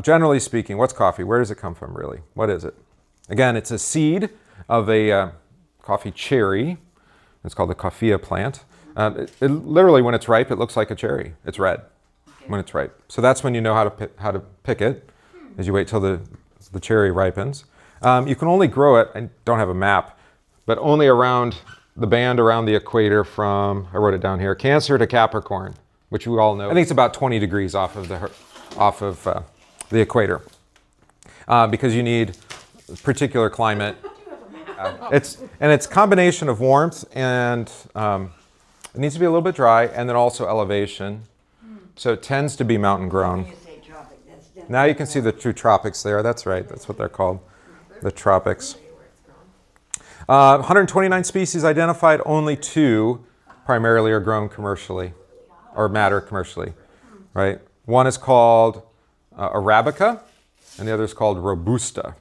Generally speaking, what's coffee? Where does it come from, really? What is it? Again, it's a seed of a coffee cherry. It's called the coffea plant. Literally, when it's ripe, it looks like a cherry. It's red when it's ripe. So that's when you know how to pick it, as you wait till the cherry ripens. You can only grow it, I don't have a map, but only around the band around the equator from, I wrote it down here, Cancer to Capricorn, which we all know. I think it's about 20 degrees off of the equator, because you need particular climate. It's a combination of warmth and it needs to be a little bit dry, and then also elevation. So it tends to be mountain grown. Now you can see the true tropics there. That's right. That's what they're called, the tropics. 129 species identified. Only 2 primarily are grown commercially, or matter commercially, right? One is called Arabica, and the other is called Robusta.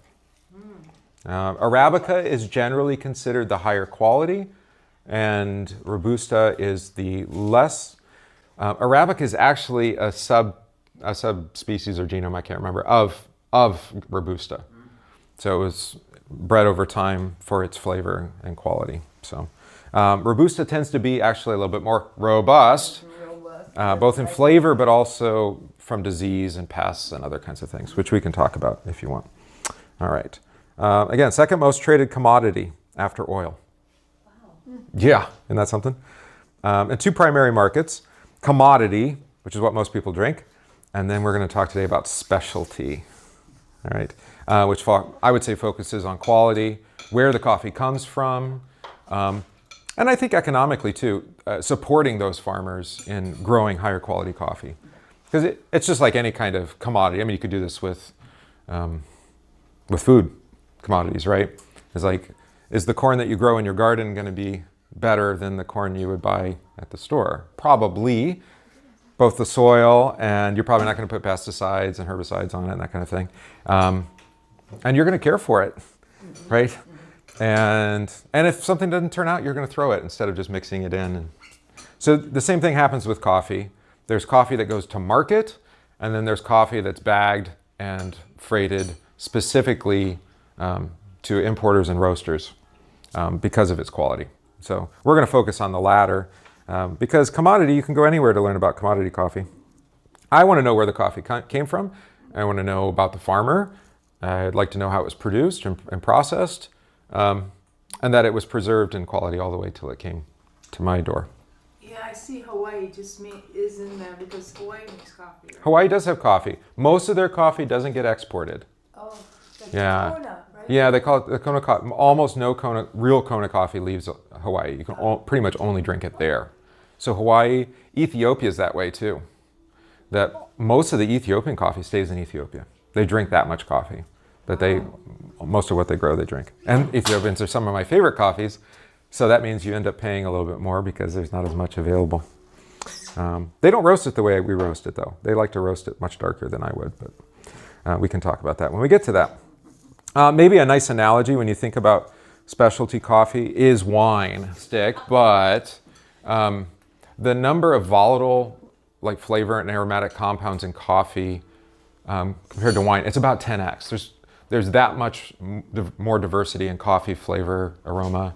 Arabica is generally considered the higher quality, and Robusta is the less. Arabica is actually a subspecies or genome, I can't remember, of Robusta. So it was bred over time for its flavor and quality. So Robusta tends to be actually a little bit more robust, both in flavor but also from disease and pests and other kinds of things, which we can talk about if you want. All right. Again, second most traded commodity after oil. Wow. Yeah, isn't that something? And 2 primary markets, commodity, which is what most people drink, and then we're going to talk today about specialty, all right, which I would say focuses on quality, where the coffee comes from, and I think economically too, supporting those farmers in growing higher quality coffee. Because it's just like any kind of commodity. I mean, you could do this with food commodities, right? It's like, is the corn that you grow in your garden going to be better than the corn you would buy at the store? Probably. Both the soil, and you're probably not going to put pesticides and herbicides on it and that kind of thing. And you're going to care for it, right? And if something doesn't turn out, you're going to throw it instead of just mixing it in. So the same thing happens with coffee. There's coffee that goes to market, and then there's coffee that's bagged and freighted specifically to importers and roasters because of its quality. So we're going to focus on the latter because commodity, you can go anywhere to learn about commodity coffee. I want to know where the coffee came from. I want to know about the farmer. I'd like to know how it was produced and processed, and that it was preserved in quality all the way till it came to my door. Yeah, I see Hawaii is in there because Hawaii makes coffee, right? Hawaii does have coffee. Most of their coffee doesn't get exported. Oh, yeah. Kona, right? Yeah, they call it the Kona coffee. Almost no real Kona coffee leaves Hawaii. You can pretty much only drink it there. So Hawaii, Ethiopia is that way too. That most of the Ethiopian coffee stays in Ethiopia. They drink that much coffee. That most of what they grow, they drink. And Ethiopians are some of my favorite coffees. So that means you end up paying a little bit more because there's not as much available. They don't roast it the way we roast it though. They like to roast it much darker than I would, but we can talk about that when we get to that. Maybe a nice analogy when you think about specialty coffee is wine stick, but the number of volatile like flavor and aromatic compounds in coffee compared to wine, it's about 10x. There's that much more diversity in coffee flavor, aroma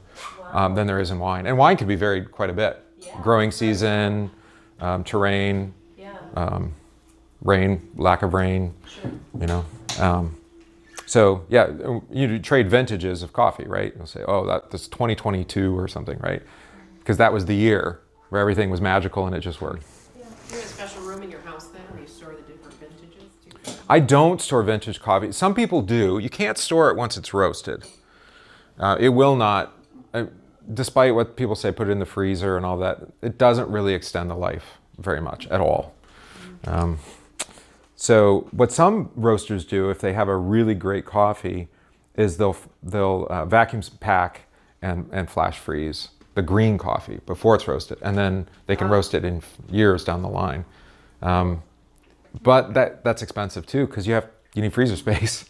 than there is in wine. And wine can be varied quite a bit. Yeah. Growing season, terrain, rain, lack of rain, sure. You know. So yeah, you trade vintages of coffee, right? You'll say, oh, that's 2022 or something, right? Because that was the year where everything was magical and it just worked. Yeah. You have a special room in your house then where you store the different vintages? I don't store vintage coffee. Some people do. You can't store it once it's roasted. It will not, despite what people say, put it in the freezer and all that, it doesn't really extend the life very much at all. So what some roasters do, if they have a really great coffee, is they'll vacuum pack and flash freeze the green coffee before it's roasted, and then they can roast it in years down the line. But that's expensive too, because you need freezer space,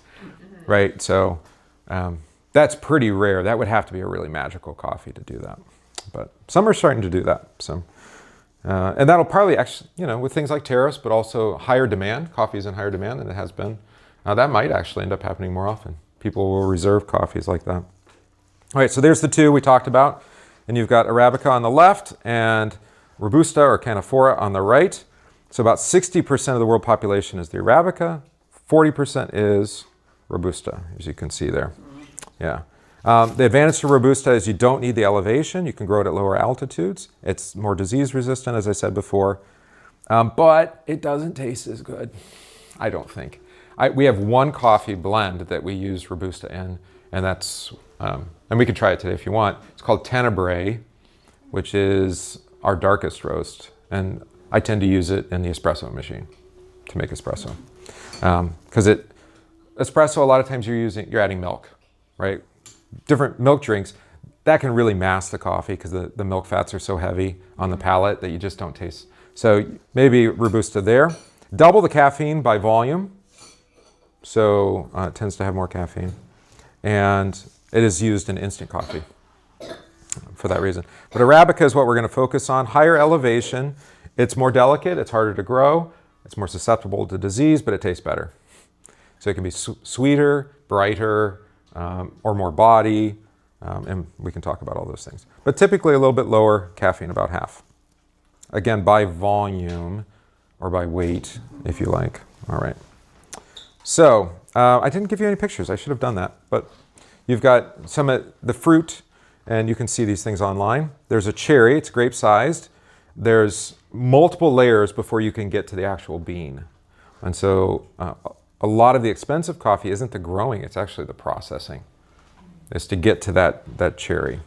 right? So that's pretty rare. That would have to be a really magical coffee to do that. But some are starting to do that. So And that'll probably actually, with things like tariffs, but also higher demand, coffee is in higher demand than it has been. That might actually end up happening more often. People will reserve coffees like that. All right, so there's the two we talked about. And you've got Arabica on the left and Robusta or Canephora on the right. So about 60% of the world population is the Arabica, 40% is Robusta, as you can see there. Yeah. The advantage to Robusta is you don't need the elevation. You can grow it at lower altitudes. It's more disease resistant, as I said before. But it doesn't taste as good, I don't think. We have one coffee blend that we use Robusta in, and that's, and we can try it today if you want. It's called Tenebrae, which is our darkest roast. And I tend to use it in the espresso machine to make espresso. Because espresso, a lot of times you're adding milk, right? Different milk drinks, that can really mask the coffee because the milk fats are so heavy on the palate that you just don't taste. So maybe Robusta there. Double the caffeine by volume. So it tends to have more caffeine. And it is used in instant coffee for that reason. But Arabica is what we're going to focus on. Higher elevation. It's more delicate. It's harder to grow. It's more susceptible to disease, but it tastes better. So it can be sweeter, brighter, or more body. And we can talk about all those things. But typically a little bit lower caffeine, about half. Again, by volume or by weight, if you like. All right. So I didn't give you any pictures. I should have done that. But you've got some of the fruit, and you can see these things online. There's a cherry. It's grape-sized. There's multiple layers before you can get to the actual bean. And so a lot of the expensive coffee isn't the growing, it's actually the processing. It's to get to that cherry.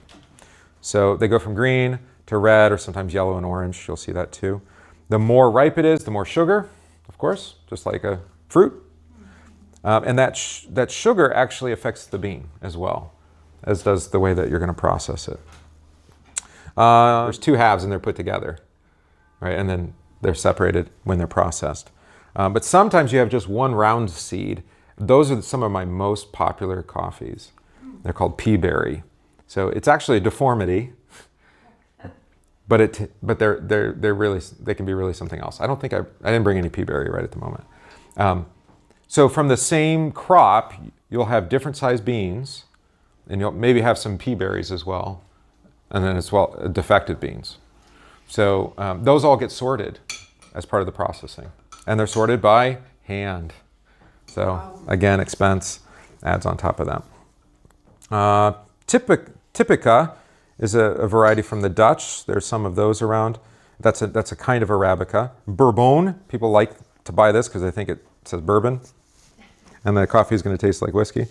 So they go from green to red, or sometimes yellow and orange. You'll see that too. The more ripe it is, the more sugar, of course, just like a fruit. And that sugar actually affects the bean as well, as does the way that you're going to process it. There's two halves and they're put together, right? And then they're separated when they're processed. But sometimes you have just one round seed. Those are some of my most popular coffees. They're called pea berry. So it's actually a deformity, but they can be really something else. I didn't bring any pea berry right at the moment. So from the same crop, you'll have different sized beans, and you'll maybe have some pea berries as well, and then as well defective beans. So those all get sorted as part of the processing, and they're sorted by hand. So again, expense adds on top of that. Typica is a variety from the Dutch. There's some of those around. That's a kind of Arabica. Bourbon, people like to buy this because they think it says bourbon, and the coffee is going to taste like whiskey.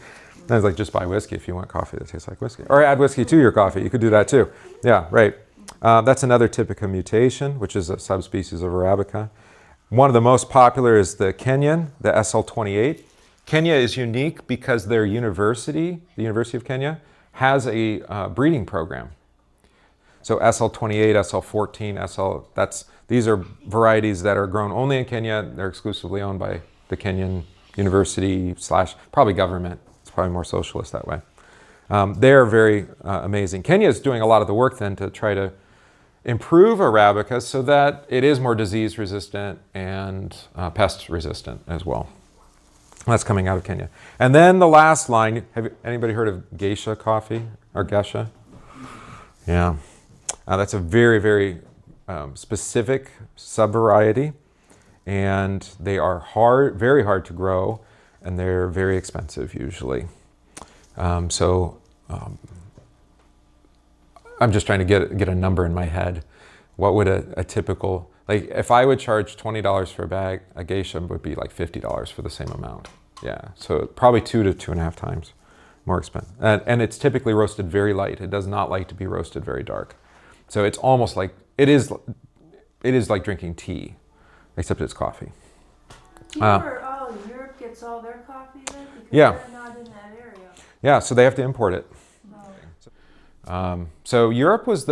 And it's like, just buy whiskey if you want coffee that tastes like whiskey. Or add whiskey to your coffee. You could do that too. Yeah, right. That's another Typica mutation, which is a subspecies of Arabica. One of the most popular is the Kenyan, the SL28. Kenya is unique because their university, the University of Kenya, has a breeding program. So SL28, SL14, these are varieties that are grown only in Kenya. They're exclusively owned by the Kenyan university / probably government. It's probably more socialist that way. They're very amazing. Kenya is doing a lot of the work then to try to improve Arabica so that it is more disease resistant and pest resistant as well. That's coming out of Kenya. And then the last line, anybody heard of Geisha coffee or Geisha? Yeah. That's a very, very specific subvariety, and they are very hard to grow, and they're very expensive usually. I'm just trying to get a number in my head. What would a typical, like if I would charge $20 for a bag, a Geisha would be like $50 for the same amount. Yeah, so probably 2 to 2.5 times more expensive. And it's typically roasted very light. It does not like to be roasted very dark. So it's almost like, it is like drinking tea, except it's coffee. Europe gets all their coffee then? Because they're not in that area. Yeah, so they have to import it. So Europe was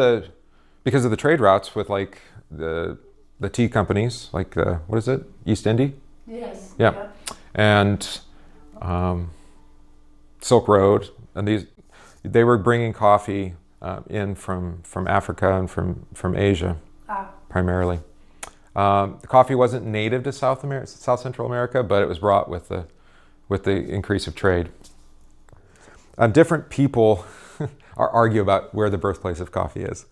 because of the trade routes with like the tea companies, like what is it, East India? Yes. Yeah, Yep. And Silk Road, and they were bringing coffee in from Africa and from Asia. primarily. The coffee wasn't native to South Central America, but it was brought with the increase of trade. Different people argue about where the birthplace of coffee is.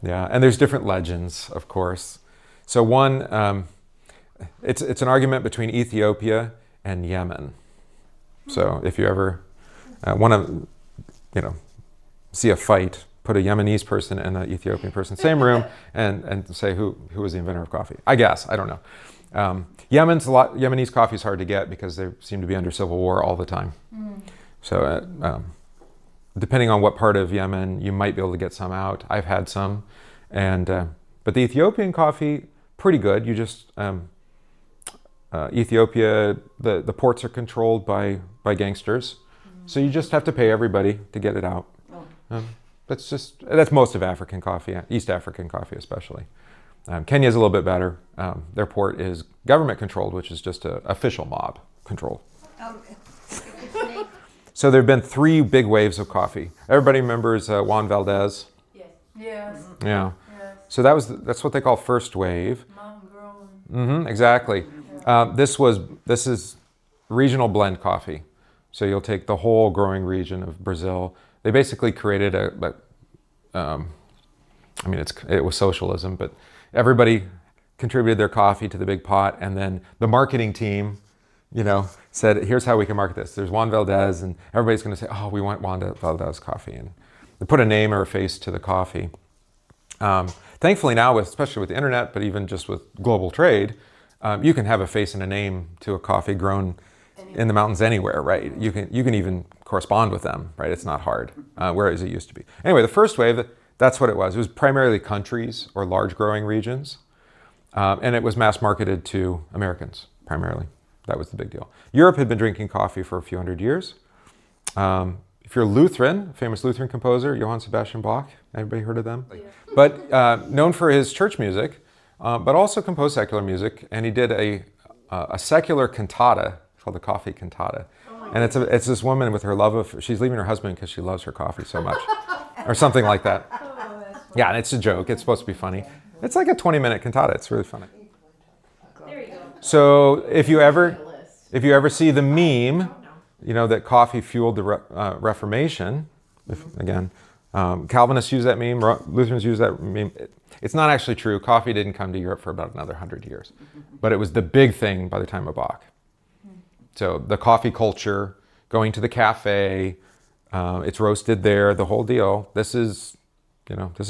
Yeah, and there's different legends, of course. So one, it's an argument between Ethiopia and Yemen. So if you ever want to, see a fight, put a Yemenese person and an Ethiopian person, same room, and say who was the inventor of coffee. I guess, I don't know. Yemenese coffee is hard to get because they seem to be under civil war all the time. So depending on what part of Yemen, you might be able to get some out. I've had some, but the Ethiopian coffee, pretty good. You just Ethiopia, the ports are controlled by gangsters, so you just have to pay everybody to get it out. That's most of African coffee, East African coffee especially. Kenya is a little bit better. Their port is government controlled, which is just an official mob controlled. So there have been 3 big waves of coffee. Everybody remembers Juan Valdez? Yes. Yes. Yeah. Yes. So that's what they call first wave. Mountain growing. Exactly. This is regional blend coffee. So you'll take the whole growing region of Brazil. They basically created it was socialism, but everybody contributed their coffee to the big pot, and then the marketing team, said, here's how we can market this. There's Juan Valdez, and everybody's going to say, oh, we want Juan Valdez coffee. And they put a name or a face to the coffee. Thankfully now, especially with the internet, but even just with global trade, you can have a face and a name to a coffee grown in the mountains anywhere, right? You can even correspond with them, right? It's not hard, whereas it used to be. Anyway, the first wave, that's what it was. It was primarily countries or large growing regions, and it was mass marketed to Americans primarily. That was the big deal. Europe had been drinking coffee for a few hundred years. If you're Lutheran, famous Lutheran composer, Johann Sebastian Bach, everybody heard of them? Yeah. But known for his church music, but also composed secular music, and he did a secular cantata called the Coffee Cantata. And it's this woman with her love of, she's leaving her husband because she loves her coffee so much, or something like that. Oh, that's funny. Yeah, and it's a joke. It's supposed to be funny. It's like a 20-minute cantata. It's really funny. There you go. So if you ever List. see the meme, Oh, no. that coffee fueled the Reformation, Calvinists use that meme, Lutherans use that meme. It's not actually true. Coffee didn't come to Europe for about another 100 years, but it was the big thing by the time of Bach. So the coffee culture, going to the cafe, it's roasted there, the whole deal. This is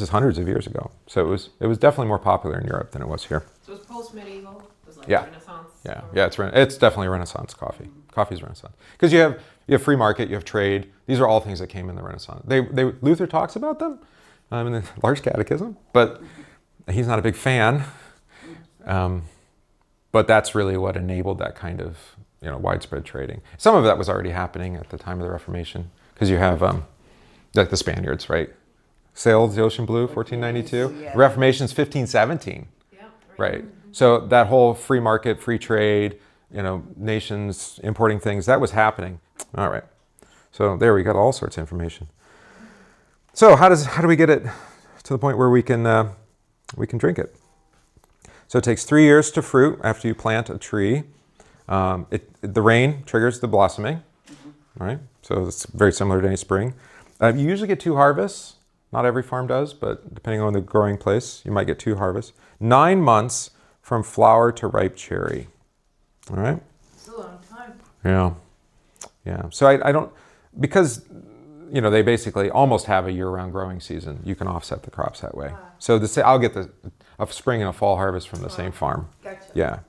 hundreds of years ago. So it was definitely more popular in Europe than it was here. So it's post-medieval? It was like Yeah. Renaissance? Yeah, it's definitely Renaissance coffee. Coffee's Renaissance because you have free market, you have trade. These are all things that came in the Renaissance. Luther talks about them in the Large Catechism, but he's not a big fan. But that's really what enabled that kind of widespread trading. Some of that was already happening at the time of the Reformation because you have like the Spaniards, right? Sailed the ocean blue, 1492. Yeah. Reformation's 1517, Yeah. right? So that whole free market, free trade, nations importing things, that was happening. All right. So there we got all sorts of information. So how do we get it to the point where we can drink it? So it takes 3 years to fruit after you plant a tree. The rain triggers the blossoming. All right. So it's very similar to any spring. You usually get 2 harvests. Not every farm does, but depending on the growing place, you might get 2 harvests. 9 months from flower to ripe cherry. All right. It's a long time. Yeah. So I don't, because they basically almost have a year-round growing season. You can offset the crops that way. So I'll get a spring and a fall harvest from the same farm. Gotcha.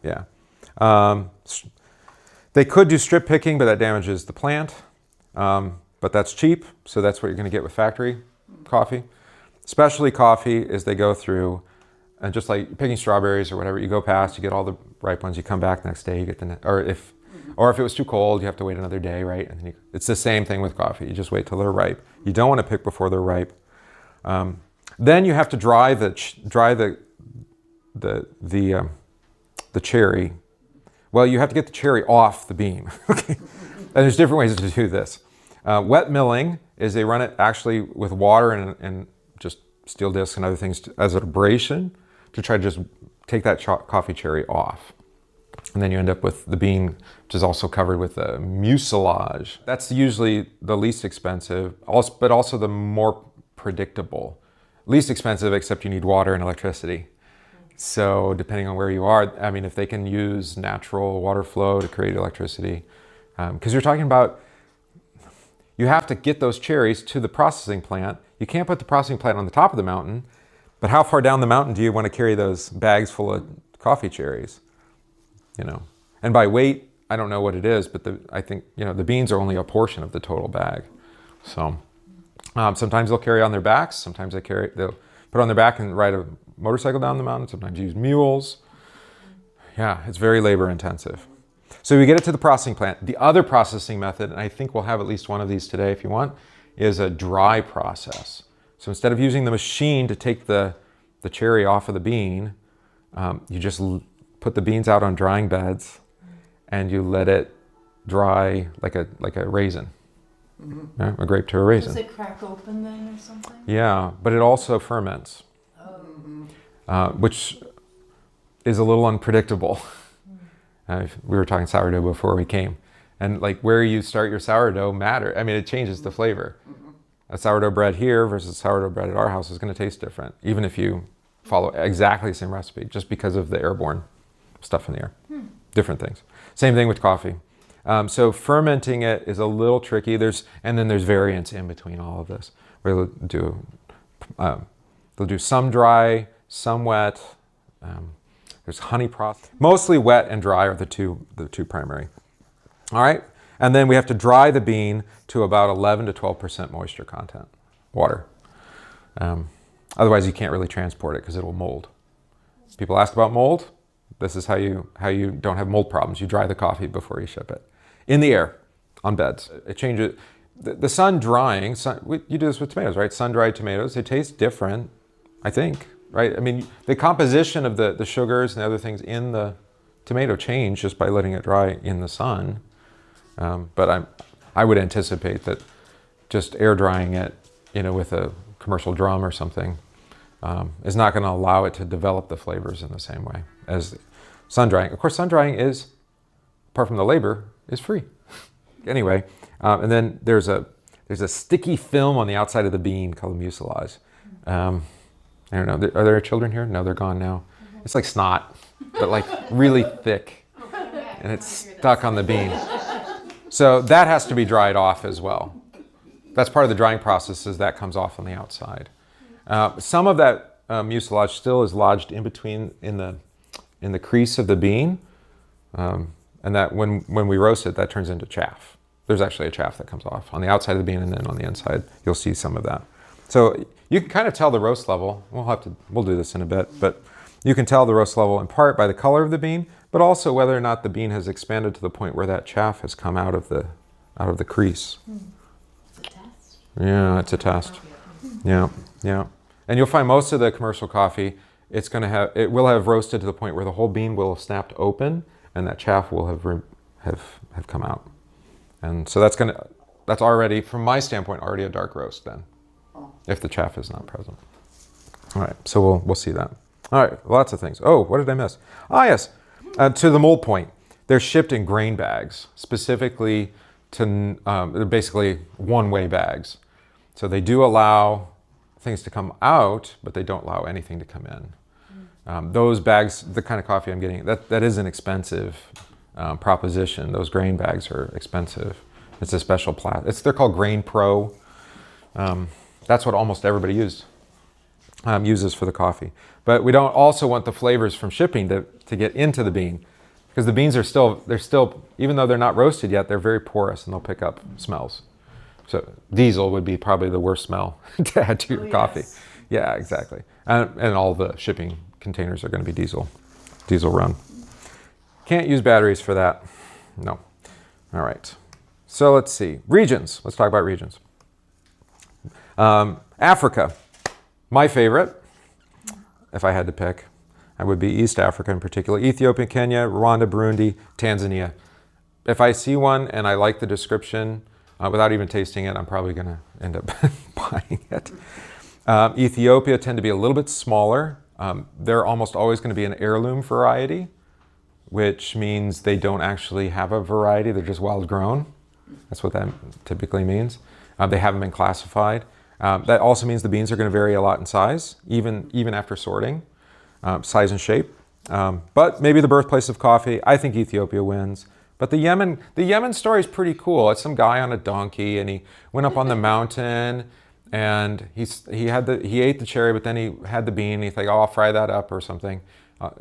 Yeah. They could do strip picking, but that damages the plant. But that's cheap, so that's what you're going to get with factory coffee. Specialty coffee is they go through, and just like picking strawberries or whatever, you go past, you get all the ripe ones, you come back the next day, you get or if it was too cold, you have to wait another day, right? And then it's the same thing with coffee. You just wait till they're ripe. You don't want to pick before they're ripe. Then you have to dry the cherry. Well, you have to get the cherry off the beam. Okay, and there's different ways to do this. Wet milling is they run it actually with water and just steel discs and other things as an abrasion to try to just take that coffee cherry off. And then you end up with the bean, which is also covered with a mucilage. That's usually the least expensive, but also the more predictable. Least expensive, except you need water and electricity. So depending on where you are, I mean, if they can use natural water flow to create electricity, because you're talking about, you have to get those cherries to the processing plant. You can't put the processing plant on the top of the mountain, but how far down the mountain do you want to carry those bags full of coffee cherries? You know, and by weight, I don't know what it is, but I think, you know, the beans are only a portion of the total bag. So sometimes they'll carry on their backs. Sometimes they'll put on their back and ride a motorcycle down the mountain. Sometimes use mules. Yeah, it's very labor intensive. So we get it to the processing plant. The other processing method, and I think we'll have at least one of these today if you want, is a dry process. So instead of using the machine to take the cherry off of the bean, you just put the beans out on drying beds and you let it dry like a raisin. Mm-hmm. Yeah, a grape to a raisin. Does it crack open then or something? Yeah, but it also ferments, which is a little unpredictable. We were talking sourdough before we came, and like where you start your sourdough matter. I mean, it changes the flavor. A sourdough bread here versus sourdough bread at our house is going to taste different, even if you follow exactly the same recipe, just because of the airborne stuff in the air. Different things. Same thing with coffee. So fermenting it is a little tricky. And then there's variants in between all of this. They'll do some dry, some wet. There's honey process. Mostly wet and dry are the two primary. All right, and then we have to dry the bean to about 11 to 12% moisture content, water. Otherwise, you can't really transport it because it will mold. People ask about mold. This is how you don't have mold problems. You dry the coffee before you ship it. In the air, on beds. It changes. The sun drying, you do this with tomatoes, right? Sun-dried tomatoes, they taste different, I think, right? I mean, the composition of the sugars and the other things in the tomato change just by letting it dry in the sun. But I would anticipate that just air drying it, you know, with a commercial drum or something, is not going to allow it to develop the flavors in the same way as sun drying. Of course, sun drying is, apart from the labor, is free. Anyway, and then there's a sticky film on the outside of the bean called mucilage. I don't know. Are there children here? No, they're gone now. It's like snot, but like really thick, and it's stuck on the bean. So that has to be dried off as well. That's part of the drying process, is that comes off on the outside. Some of that mucilage still is lodged in between in the crease of the bean, and that when we roast it, that turns into chaff. There's actually a chaff that comes off on the outside of the bean, and then on the inside, you'll see some of that. So you can kind of tell the roast level. We'll do this in a bit, but you can tell the roast level in part by the color of the bean, but also whether or not the bean has expanded to the point where that chaff has come out of the crease. It's a test. Yeah, it's a test. Yeah. And you'll find most of the commercial coffee, it will have roasted to the point where the whole bean will have snapped open, and that chaff will have come out. And so that's already, from my standpoint, already a dark roast then, if the chaff is not present. All right, so we'll see that. All right, lots of things. Oh, what did I miss? Ah, yes, to the mold point. They're shipped in grain bags, specifically to, they're basically one-way bags. So they do allow things to come out, but they don't allow anything to come in. Those bags, the kind of coffee I'm getting, that is an expensive proposition. Those grain bags are expensive. It's a special they're called Grain Pro. That's what almost everybody uses for the coffee. But we don't also want the flavors from shipping to get into the bean, because the beans are still, even though they're not roasted yet, they're very porous and they'll pick up smells. So diesel would be probably the worst smell to add to your coffee. Yes. Yeah, exactly. And all the shipping containers are going to be diesel run. Can't use batteries for that. No. All right. So let's see. Regions. Let's talk about regions. Africa. My favorite, if I had to pick, I would be East Africa in particular. Ethiopia, Kenya, Rwanda, Burundi, Tanzania. If I see one and I like the description, without even tasting it, I'm probably going to end up buying it. Ethiopia tend to be a little bit smaller. They're almost always going to be an heirloom variety, which means they don't actually have a variety. They're just wild grown. That's what that typically means. They haven't been classified. That also means the beans are going to vary a lot in size, even after sorting, size and shape. But maybe the birthplace of coffee, I think Ethiopia wins. But the Yemen story is pretty cool. It's some guy on a donkey, and he went up on the mountain, and he ate the cherry, but then he had the bean. And he's like, oh, I'll fry that up or something.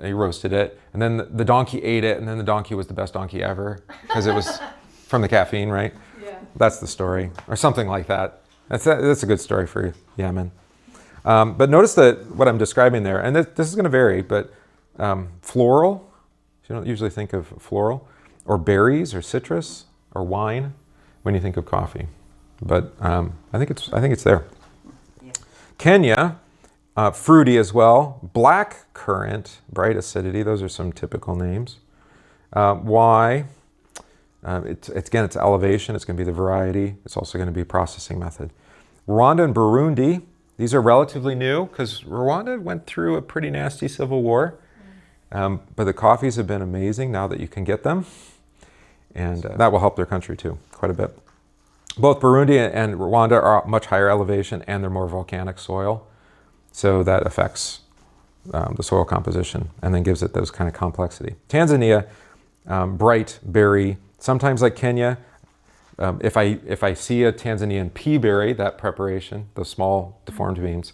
He roasted it, and then the donkey ate it, and then the donkey was the best donkey ever because it was from the caffeine, right? Yeah. That's the story, or something like that. That's a good story for Yemen. But notice that what I'm describing there, and this is going to vary, but floral, you don't usually think of floral, or berries, or citrus, or wine when you think of coffee. But I think it's there. Yeah. Kenya, fruity as well. Black currant, bright acidity. Those are some typical names. Why? It's elevation. It's going to be the variety. It's also going to be processing method. Rwanda and Burundi, these are relatively new because Rwanda went through a pretty nasty civil war. But the coffees have been amazing now that you can get them. And that will help their country too, quite a bit. Both Burundi and Rwanda are much higher elevation and they're more volcanic soil. So that affects the soil composition and then gives it those kind of complexity. Tanzania, bright berry. Sometimes like Kenya, if I see a Tanzanian pea berry, that preparation, those small deformed beans,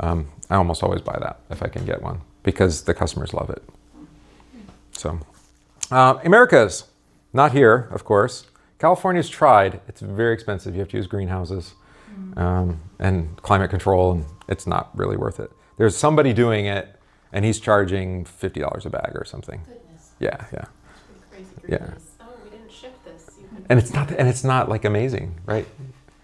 I almost always buy that if I can get one because the customers love it. So, Americas, not here, of course. California's tried. It's very expensive. You have to use greenhouses and climate control, and it's not really worth it. There's somebody doing it, and he's charging $50 a bag or something. Goodness. Yeah. That's pretty crazy. Yeah. Oh, we didn't ship this. And it's not like amazing, right?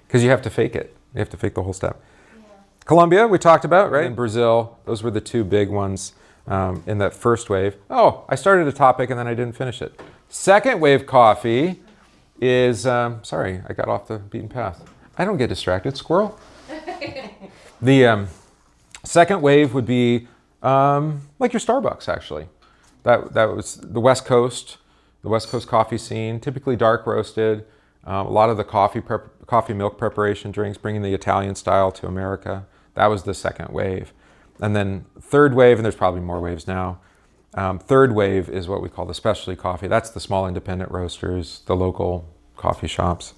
Because you have to fake it. You have to fake the whole step. Yeah. Colombia, we talked about, right? And Brazil, those were the two big ones in that first wave. Oh, I started a topic and then I didn't finish it. Second wave coffee is, sorry, I got off the beaten path. I don't get distracted, squirrel. The second wave would be like your Starbucks, actually. That was the West Coast coffee scene, typically dark roasted. A lot of the coffee milk preparation drinks, bringing the Italian style to America. That was the second wave. And then third wave, and there's probably more waves now. Third wave is what we call the specialty coffee. That's the small independent roasters, the local coffee shops,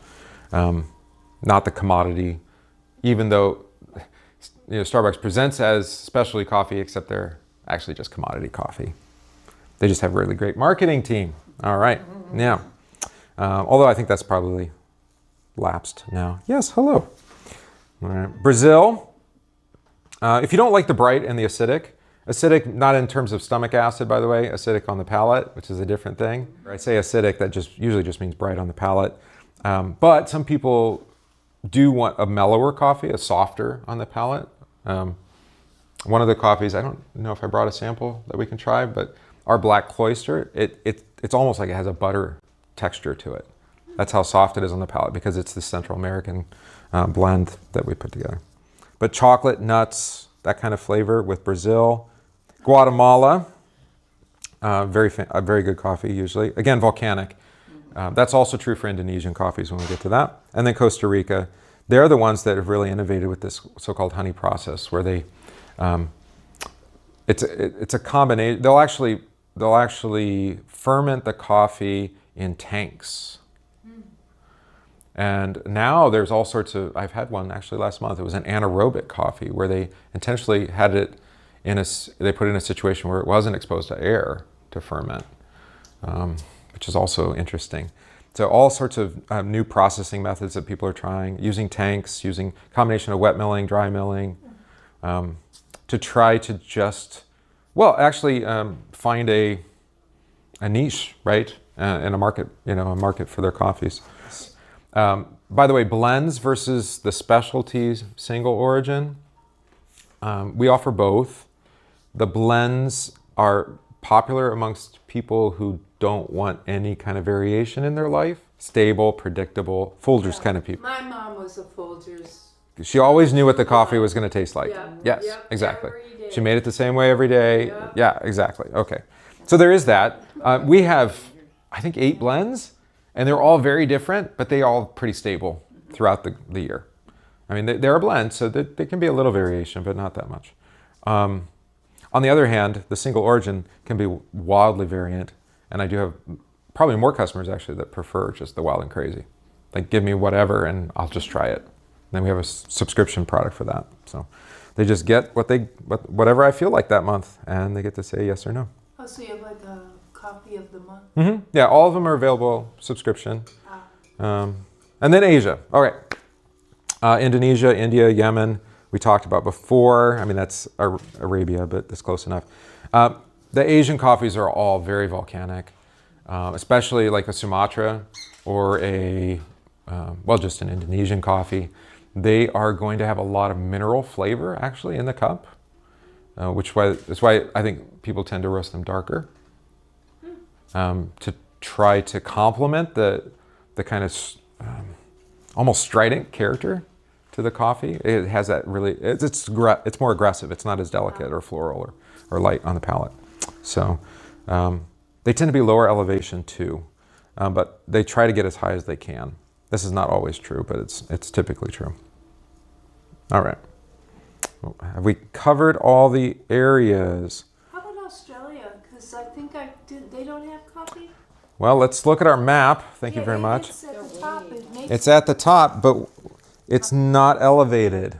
not the commodity, even though Starbucks presents as specialty coffee, except they're actually just commodity coffee. They just have a really great marketing team. All right, now, although I think that's probably lapsed now. Yes, hello. All right, Brazil. If you don't like the bright and the acidic not in terms of stomach acid, by the way, acidic on the palate, which is a different thing. I say acidic, that usually just means bright on the palate. But some people do want a mellower coffee, a softer on the palate. One of the coffees, I don't know if I brought a sample that we can try, but our Black Cloister, it's almost like it has a butter texture to it. That's how soft it is on the palate because it's the Central American blend that we put together. But chocolate, nuts, that kind of flavor with Brazil. Guatemala, very good coffee usually. Again, volcanic. That's also true for Indonesian coffees when we get to that. And then Costa Rica. They're the ones that have really innovated with this so-called honey process where they, it's a combination. They'll actually ferment the coffee in tanks. And now there's all sorts of, I've had one actually last month, it was an anaerobic coffee where they intentionally had it they put it in a situation where it wasn't exposed to air to ferment, which is also interesting. So all sorts of new processing methods that people are trying, using tanks, using a combination of wet milling, dry milling, to try to just, find a niche, right? In a market for their coffees. By the way, blends versus the specialties single origin, we offer both. The blends are popular amongst people who don't want any kind of variation in their life. Stable, predictable, Folgers kind of people. My mom was a Folgers She always knew what the coffee was going to taste like. Yeah. Yes, Yep. exactly. Every day. She made it the same way every day. Yep. Yeah, exactly. Okay. So there is that. We have, I think, 8 blends, and they're all very different, but they all pretty stable throughout the year. I mean, they're a blend, so there can be a little variation, but not that much. On the other hand, the single origin can be wildly variant, and I do have probably more customers actually that prefer just the wild and crazy. Like, give me whatever, and I'll just try it. Then we have a subscription product for that. So they just get whatever I feel like that month, and they get to say yes or no. Oh, so you have like a coffee of the month? Mm-hmm. Yeah, all of them are available subscription. And then Asia. All right. Indonesia, India, Yemen, we talked about before. I mean, that's Arabia, but that's close enough. The Asian coffees are all very volcanic, especially like a Sumatra or just an Indonesian coffee. They are going to have a lot of mineral flavor actually in the cup, that's why I think people tend to roast them darker to try to complement the kind of almost strident character to the coffee. It has that really, it's more aggressive. It's not as delicate or floral or light on the palate. So they tend to be lower elevation too, but they try to get as high as they can. This is not always true, but it's typically true. All right. Have we covered all the areas? How about Australia? Because I think they don't have coffee. Well, let's look at our map. Thank you very much. It's at the top. It's at the top, but it's not elevated.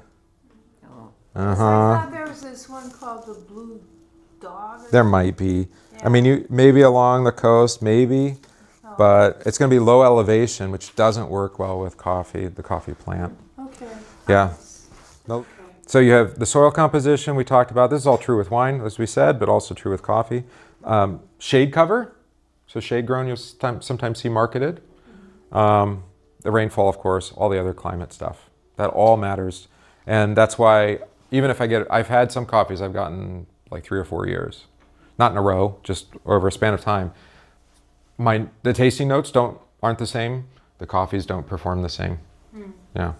I thought there was this one called the Blue Dog. There might be. Yeah. I mean, maybe along the coast, maybe, but it's going to be low elevation, which doesn't work well with coffee, the coffee plant. Okay. Yeah. No. So you have the soil composition we talked about. This is all true with wine, as we said, but also true with coffee. Shade cover. So shade grown, you'll sometimes see marketed. The rainfall, of course, all the other climate stuff. That all matters. And that's why, even if I've had some coffees I've gotten like 3 or 4 years. Not in a row, just over a span of time. The tasting notes aren't the same. The coffees don't perform the same. Yeah.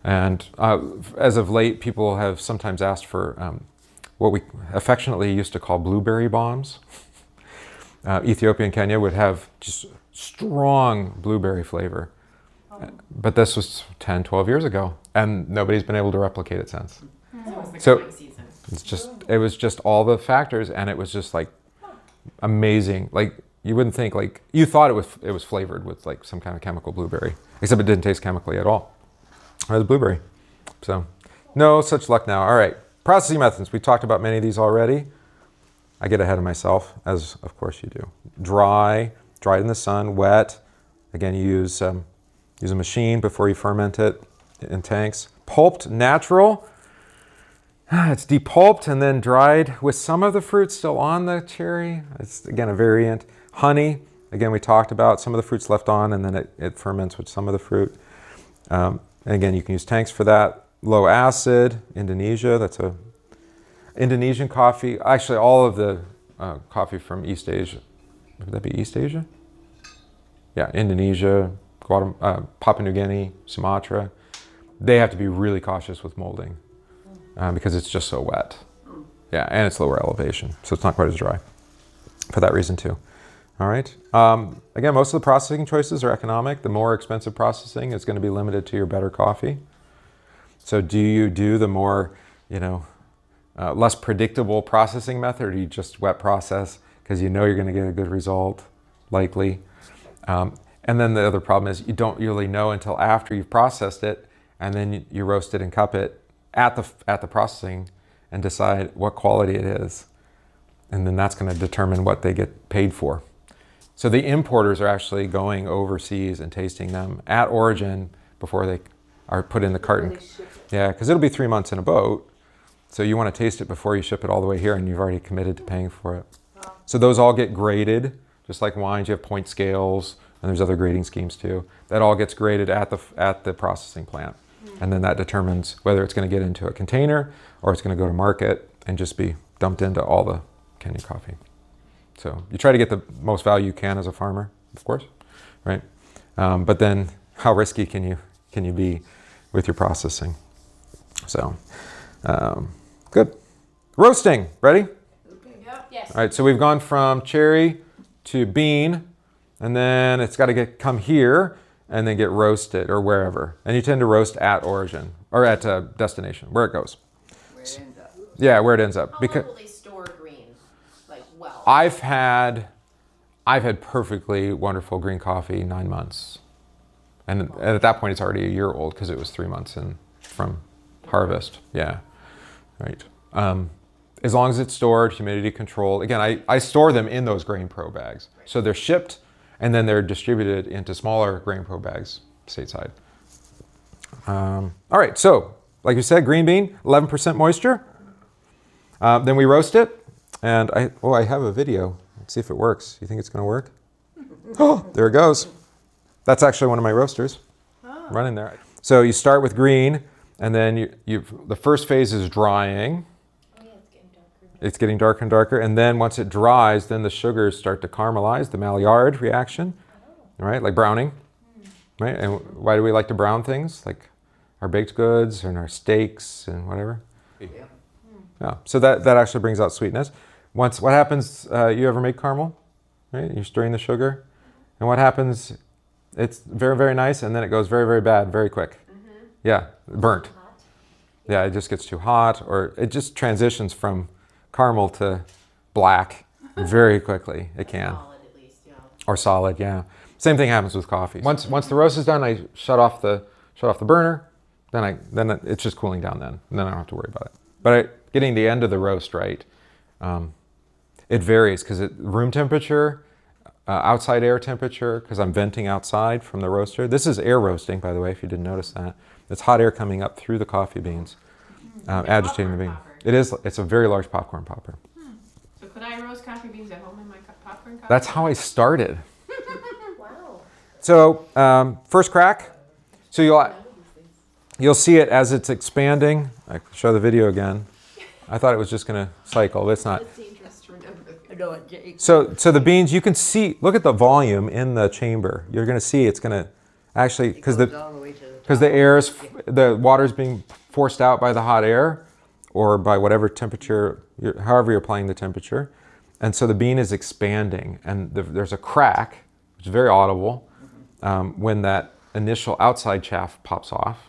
And as of late, people have sometimes asked for what we affectionately used to call blueberry bombs. Ethiopia and Kenya would have just strong blueberry flavor. But this was 10, 12 years ago, and nobody's been able to replicate it since. So it was the season. It was just all the factors, and it was just like amazing. Like, you wouldn't think, like, you thought it was flavored with like some kind of chemical blueberry, except it didn't taste chemically at all. Or the blueberry. So no such luck now. All right, processing methods. We talked about many of these already. I get ahead of myself, as of course you do. Dried in the sun, wet. Again, you use a machine before you ferment it in tanks. Pulped, natural. It's depulped and then dried with some of the fruit still on the cherry. It's, again, a variant. Honey, again, we talked about some of the fruits left on, and then it ferments with some of the fruit. And again, you can use tanks for that. Low acid, Indonesia, that's a Indonesian coffee. Actually, all of the coffee from East Asia. Would that be East Asia? Yeah, Indonesia, Papua New Guinea, Sumatra. They have to be really cautious with molding because it's just so wet. Yeah, and it's lower elevation, so it's not quite as dry for that reason too. All right. Again, most of the processing choices are economic. The more expensive processing is going to be limited to your better coffee. So do you do the more, less predictable processing method, or do you just wet process because you know you're going to get a good result, likely? And then the other problem is you don't really know until after you've processed it, and then you roast it and cup it at the processing and decide what quality it is. And then that's going to determine what they get paid for. So the importers are actually going overseas and tasting them at origin before they are put in the carton. Yeah, because it'll be 3 months in a boat. So you want to taste it before you ship it all the way here, and you've already committed to paying for it. So those all get graded, just like wines. You have point scales, and there's other grading schemes too. That all gets graded at the processing plant. And then that determines whether it's going to get into a container or it's going to go to market and just be dumped into all the Kenya coffee. So you try to get the most value you can as a farmer, of course, right? But then how risky can you be with your processing? So, good. Roasting, ready? Yep. Yes. All right, so we've gone from cherry to bean, and then it's got to come here and then get roasted or wherever. And you tend to roast at origin or at destination, where it goes. Where it ends up. Yeah, where it ends up. How Because long will they store green? Like, well. I've had perfectly wonderful green coffee 9 months, and at that point it's already a year old because it was 3 months in from harvest. Yeah, right. As long as it's stored, humidity controlled. Again, I store them in those Grain Pro bags, so they're shipped and then they're distributed into smaller Grain Pro bags stateside. All right, so like you said, green bean, 11% moisture. Then we roast it, and I have a video. Let's see if it works. You think it's going to work? Oh, there it goes. That's actually one of my roasters running there. So you start with green, and then the first phase is drying. Oh, yeah, it's getting darker. It's getting darker and darker, and then once it dries, then the sugars start to caramelize, the Maillard reaction, right? Like browning, right? And why do we like to brown things? Like our baked goods and our steaks and whatever. Yeah, so that actually brings out sweetness. What happens, you ever make caramel, right? You're stirring the sugar, and what happens, it's very, very nice, and then it goes very, very bad very quick. Yeah, burnt. Yeah, it just gets too hot, or it just transitions from caramel to black very quickly. It can. Solid at least, yeah. Or solid, yeah. Same thing happens with coffee. Once the roast is done, I shut off the burner, then it's just cooling down then, and then I don't have to worry about it. But getting the end of the roast right, it varies because room temperature, outside air temperature, because I'm venting outside from the roaster. This is air roasting, by the way, if you didn't notice that. It's hot air coming up through the coffee beans, agitating the bean. It's a very large popcorn popper. So could I roast coffee beans at home in my popcorn coffee? That's how I started. Wow. So first crack. So you'll see it as it's expanding. I can show the video again. I thought it was just going to cycle, but it's not. It's dangerous to remember. I know it, Jake. So the beans, you can see, look at the volume in the chamber. You're going to see it's going to actually, because the water is being forced out by the hot air or by whatever temperature, however you're applying the temperature. And so the bean is expanding, and there's a crack, which is very audible, when that initial outside chaff pops off.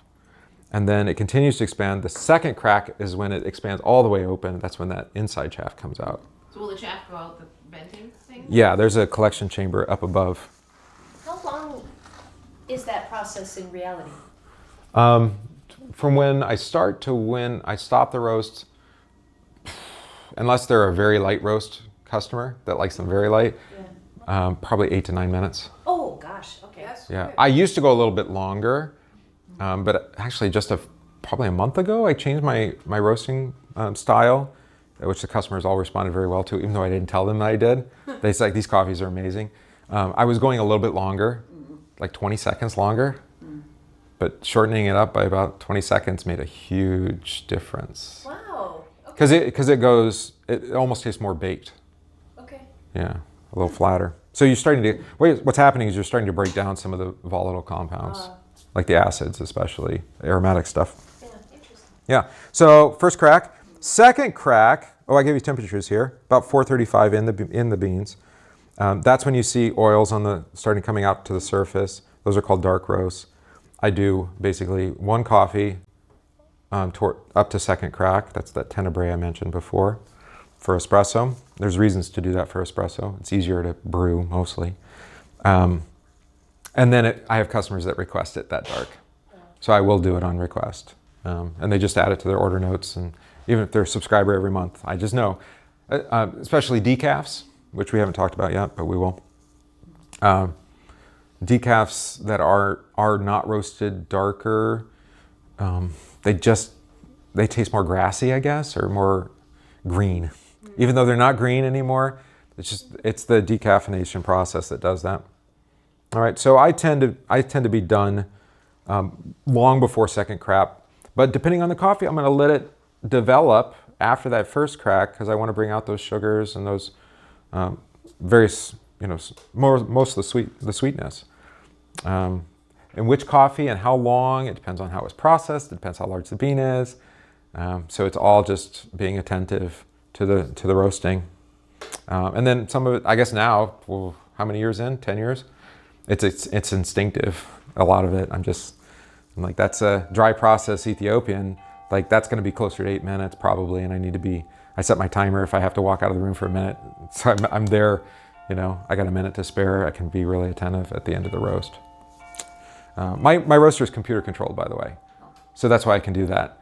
And then it continues to expand. The second crack is when it expands all the way open. That's when that inside chaff comes out. So will the chaff go out the venting thing? Yeah, there's a collection chamber up above. How long is that process in reality? From when I start to when I stop the roast, unless they're a very light roast customer that likes them very light, probably 8 to 9 minutes. Oh gosh, okay. That's Yeah, good. I used to go a little bit longer, but actually just probably a month ago, I changed my roasting style, which the customers all responded very well to, even though I didn't tell them that I did. They said, these coffees are amazing. I was going a little bit longer, like 20 seconds longer, but shortening it up by about 20 seconds made a huge difference. Wow. Okay. Because it almost tastes more baked. Okay. Yeah, a little flatter. So you're starting to, what's happening is you're starting to break down some of the volatile compounds, like the acids especially, aromatic stuff. Yeah, interesting. Yeah, so first crack. Second crack, I gave you temperatures here, about 435 in the beans. That's when you see oils starting coming out to the surface. Those are called dark roasts. I do basically one coffee up to second crack. That's that tenebrae I mentioned before for espresso. There's reasons to do that for espresso. It's easier to brew mostly. And then I have customers that request it that dark. So I will do it on request. And they just add it to their order notes. And even if they're a subscriber every month, I just know, especially decafs, which we haven't talked about yet, but we will. Decafs that are not roasted darker, they taste more grassy, I guess, or more green. Even though they're not green anymore, it's the decaffeination process that does that. All right, so I tend to be done long before second crack, but depending on the coffee, I'm going to let it develop after that first crack because I want to bring out those sugars and those various, most of the sweetness. and which coffee and how long. It depends on how it's processed. It depends how large the bean is. So it's all just being attentive to the roasting. And then some of it, I guess now, well, how many years in? 10 years? It's instinctive. A lot of it. I'm like, that's a dry process Ethiopian. Like that's going to be closer to 8 minutes probably. And I set my timer if I have to walk out of the room for a minute. So I'm there, I got a minute to spare. I can be really attentive at the end of the roast. My roaster is computer controlled, by the way. So that's why I can do that.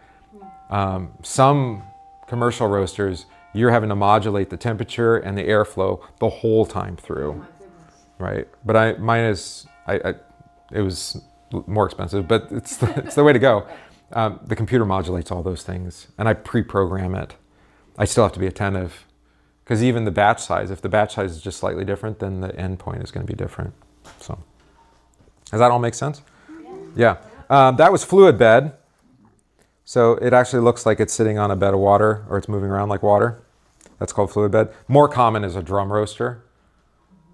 Some commercial roasters, you're having to modulate the temperature and the airflow the whole time through. Oh my goodness. Right. But mine is, it was more expensive, but it's the way to go. The computer modulates all those things and I pre-program it. I still have to be attentive because even the batch size, if the batch size is just slightly different, then the end point is going to be different. So does that all make sense? Yeah. That was fluid bed. So it actually looks like it's sitting on a bed of water or it's moving around like water. That's called fluid bed. More common is a drum roaster.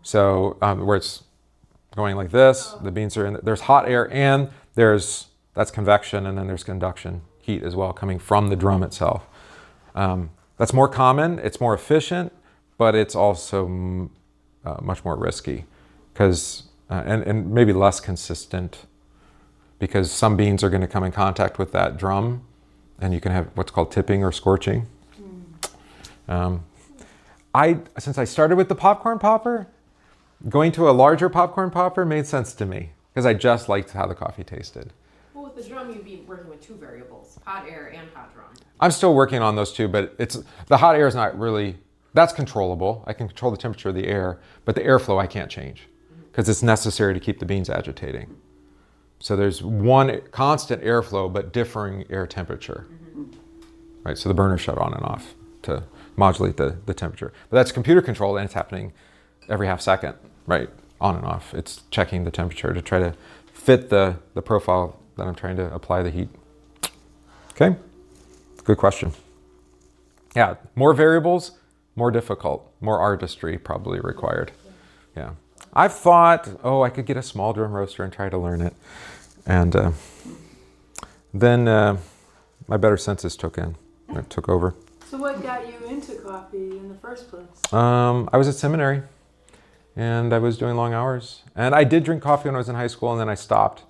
So where it's going like this, the beans are in, there's hot air and that's convection, and then there's conduction, heat as well, coming from the drum itself. That's more common, it's more efficient, but it's also much more risky because, and maybe less consistent because some beans are going to come in contact with that drum and you can have what's called tipping or scorching. Since I started with the popcorn popper, going to a larger popcorn popper made sense to me because I just liked how the coffee tasted. Well, with the drum, you'd be working with two variables, hot air and hot drum. I'm still working on those two, but the hot air is not really, that's controllable. I can control the temperature of the air, but the airflow I can't change because it's necessary to keep the beans agitating. So there's one constant airflow, but differing air temperature. Right, so the burner shut on and off to modulate the temperature. But that's computer controlled and it's happening every half second, right, on and off. It's checking the temperature to try to fit the profile that I'm trying to apply the heat. Okay, good question. Yeah, more variables, more difficult, more artistry probably required. Yeah, I've thought, I could get a small drum roaster and try to learn it. And then my better senses took over. So what got you into coffee in the first place? I was at seminary and I was doing long hours. And I did drink coffee when I was in high school and then I stopped.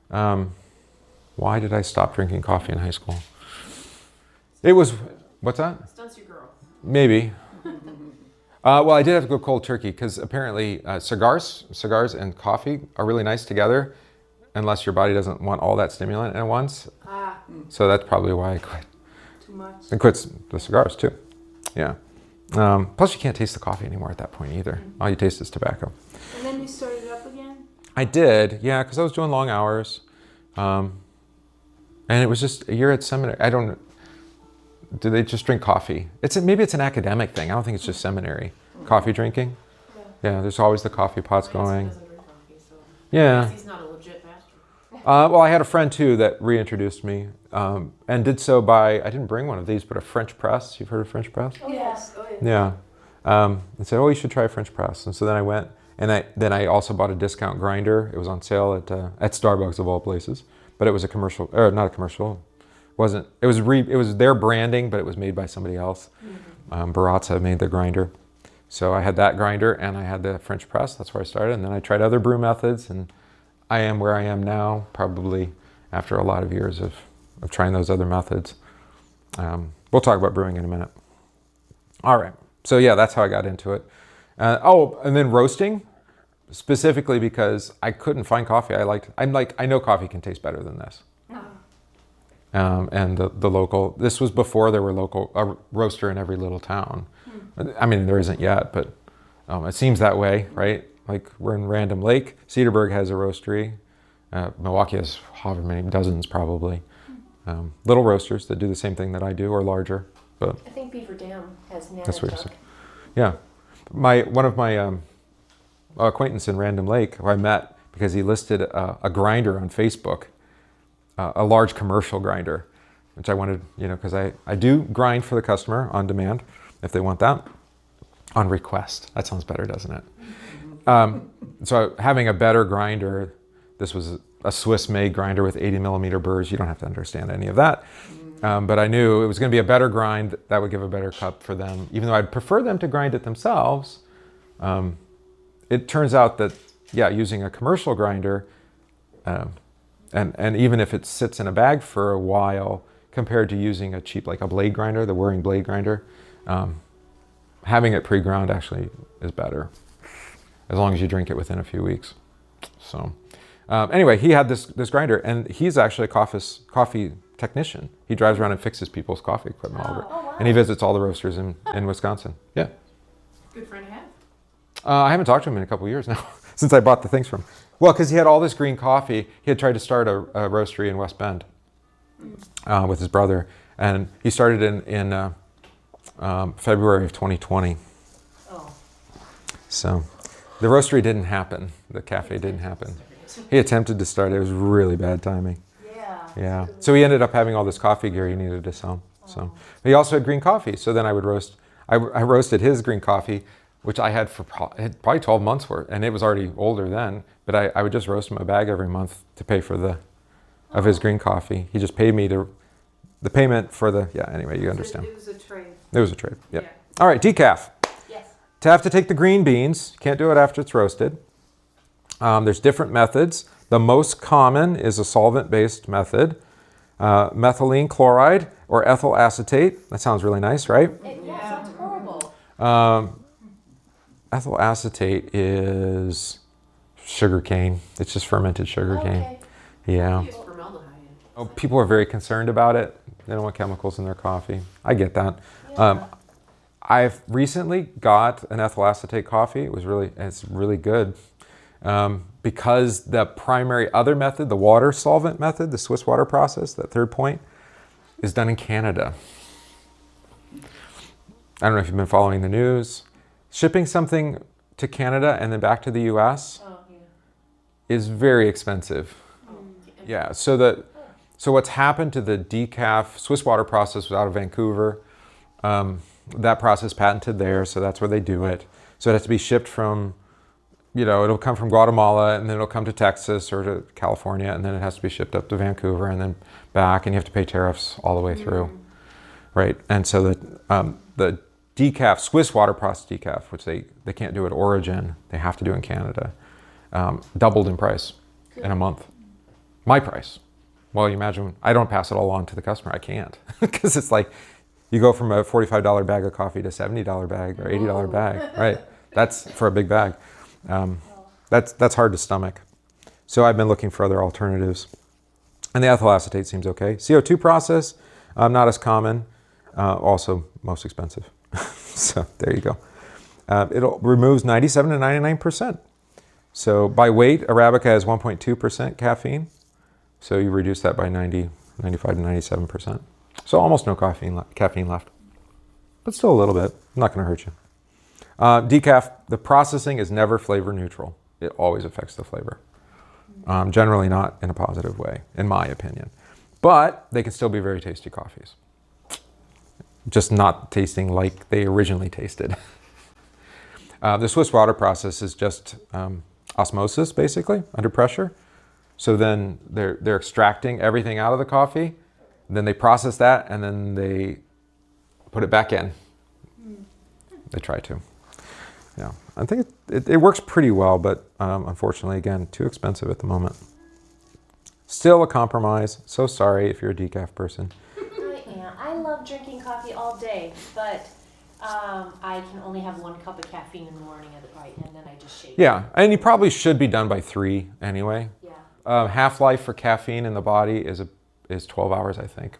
Why did I stop drinking coffee in high school? It was, what's that? Stunts your girl. Maybe. Well, I did have to go cold turkey because apparently cigars and coffee are really nice together unless your body doesn't want all that stimulant at once. So that's probably why I quit. Too much. And quit the cigars too. Yeah. Plus you can't taste the coffee anymore at that point either. All you taste is tobacco. And then you started up again? I did, yeah, because I was doing long hours. And it was just a year at seminary. I don't, do they just drink coffee? Maybe it's an academic thing. I don't think it's just seminary. Coffee drinking? Yeah, there's always the coffee pots going. Doesn't drink coffee, so Yeah. he's not a legit pastor. Well, I had a friend too that reintroduced me and did so by, I didn't bring one of these, but a French press. You've heard of French press? Oh, yes. Oh, yeah. Yeah. And said, you should try a French press. And so then I went, and then I also bought a discount grinder. It was on sale at Starbucks of all places, but it was a commercial, or not a commercial. It was their branding, but it was made by somebody else. Baratza made the grinder. So I had that grinder and I had the French press. That's where I started. And then I tried other brew methods and I am where I am now, probably after a lot of years of trying those other methods. We'll talk about brewing in a minute. All right. So yeah, that's how I got into it. And then roasting, specifically because I couldn't find coffee I know coffee can taste better than this. And the local, this was before there were a roaster in every little town. I mean, there isn't yet, but it seems that way, right? Like we're in Random Lake. Cedarburg has a roastery. Milwaukee has however many, dozens probably. Little roasters that do the same thing that I do or larger. But I think Beaver Dam has that's what you're Nanatuck. saying. Yeah. One of my acquaintance in Random Lake, who I met because he listed a grinder on Facebook, a large commercial grinder, which I wanted, because I do grind for the customer on demand if they want that, on request. That sounds better, doesn't it? So having a better grinder, this was a Swiss-made grinder with 80 millimeter burrs. You don't have to understand any of that. But I knew it was going to be a better grind that would give a better cup for them. Even though I'd prefer them to grind it themselves, it turns out that, yeah, using a commercial grinder, and even if it sits in a bag for a while, compared to using a cheap, like a blade grinder, the whirring blade grinder, having it pre-ground actually is better, as long as you drink it within a few weeks. So anyway, he had this grinder, and he's actually a coffee technician. He drives around and fixes people's coffee equipment all over. Oh, wow. And he visits all the roasters in Wisconsin. Yeah. Good friend to have. I haven't talked to him in a couple of years now, since I bought the things from him. Well, because he had all this green coffee. He had tried to start a roastery in West Bend with his brother. And he started in February of 2020. Oh. So the roastery didn't happen. The cafe didn't happen. He attempted to start it. It was really bad timing. Yeah. Yeah. So he ended up having all this coffee gear he needed to sell. So he also had green coffee. So then I would roast. I roasted his green coffee, which I had for probably 12 months worth, and it was already older then. But I would just roast him a bag every month to pay for of his green coffee. He just paid me the payment for anyway, you understand. It was a trade. It was a trade. Yep. Yeah. All right, decaf. Yes. To have to take the green beans, can't do it after it's roasted. There's different methods. The most common is a solvent-based method, methylene chloride or ethyl acetate. That sounds really nice, right? Yeah, sounds horrible. Ethyl acetate is sugar cane. It's just fermented sugar cane. Okay. Yeah. Use formaldehyde. Oh, people are very concerned about it. They don't want chemicals in their coffee. I get that. Yeah. I've recently got an ethyl acetate coffee. It's really good. Because the primary other method, the water solvent method, the Swiss water process, that third point, is done in Canada. I don't know if you've been following the news. Shipping something to Canada and then back to the US Oh, yeah. is very expensive. Yeah, so what's happened to the decaf Swiss water process was out of Vancouver. That process patented there, so that's where they do it. So it has to be shipped from, it'll come from Guatemala, and then it'll come to Texas or to California, and then it has to be shipped up to Vancouver and then back, and you have to pay tariffs all the way through, right? And so the decaf, Swiss water process decaf, which they can't do at origin, they have to do in Canada, doubled in price in a month. My price. Well, you imagine, I don't pass it all on to the customer. I can't, because it's like, you go from a $45 bag of coffee to $70 bag or $80 bag, right? That's for a big bag. That's hard to stomach. So I've been looking for other alternatives. And the ethyl acetate seems okay. CO2 process, not as common, also most expensive. So there you go. It removes 97 to 99%. So by weight, Arabica has 1.2% caffeine. So you reduce that by 95 to 97%. So almost no caffeine left. But still a little bit. Not going to hurt you. Decaf, the processing is never flavor neutral. It always affects the flavor. Generally not in a positive way, in my opinion. But they can still be very tasty coffees. Just not tasting like they originally tasted. The Swiss water process is just osmosis, basically, under pressure. So then they're extracting everything out of the coffee. Then they process that, and then they put it back in. They try to. Yeah, I think it works pretty well, but unfortunately, again, too expensive at the moment. Still a compromise. So sorry if you're a decaf person. I love drinking coffee all day, but I can only have 1 cup of caffeine in the morning and then I just shake. Yeah, and you probably should be done by 3 anyway. Yeah. Half-life for caffeine in the body is 12 hours, I think.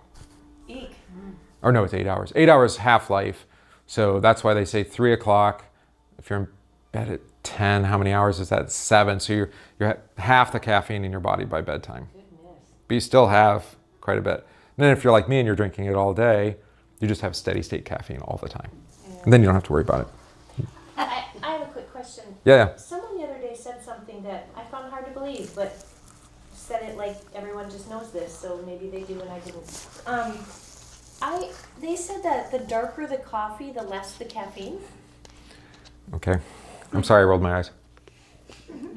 Eek. Or no, it's 8 hours. 8 hours half-life. So that's why they say 3 o'clock. If you're in bed at 10, how many hours is that? 7. So you're at half the caffeine in your body by bedtime. Goodness. But you still have quite a bit. And then if you're like me and you're drinking it all day, you just have steady state caffeine all the time. Yeah. And then you don't have to worry about it. I have a quick question. Yeah. Someone the other day said something that I found hard to believe, but said it like everyone just knows this, so maybe they do and I didn't. They said that the darker the coffee, the less the caffeine. Okay. I'm sorry I rolled my eyes.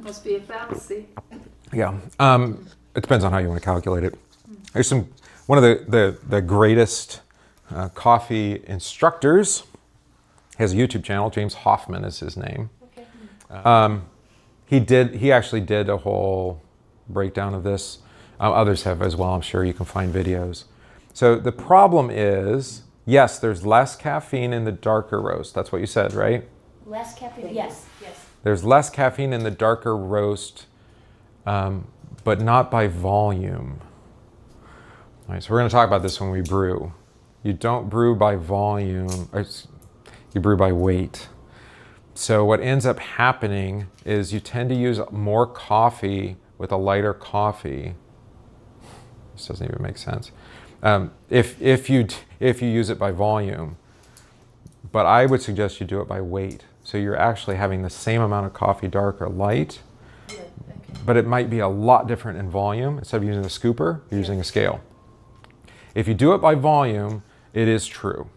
Must be a fallacy. Yeah, it depends on how you want to calculate it. There's one of the greatest coffee instructors. He has a YouTube channel. James Hoffman is his name. Okay. He actually did a whole breakdown of this. Others have as well. I'm sure you can find videos. So the problem is, yes, there's less caffeine in the darker roast. That's what you said, right? Less caffeine. Yes. Yes. There's less caffeine in the darker roast, but not by volume. All right, so we're going to talk about this when we brew. You don't brew by volume, you brew by weight. So what ends up happening is you tend to use more coffee with a lighter coffee. This doesn't even make sense. If you use it by volume, but I would suggest you do it by weight. So you're actually having the same amount of coffee, dark or light, but it might be a lot different in volume. Instead of using a scooper, you're using a scale. If you do it by volume, it is true,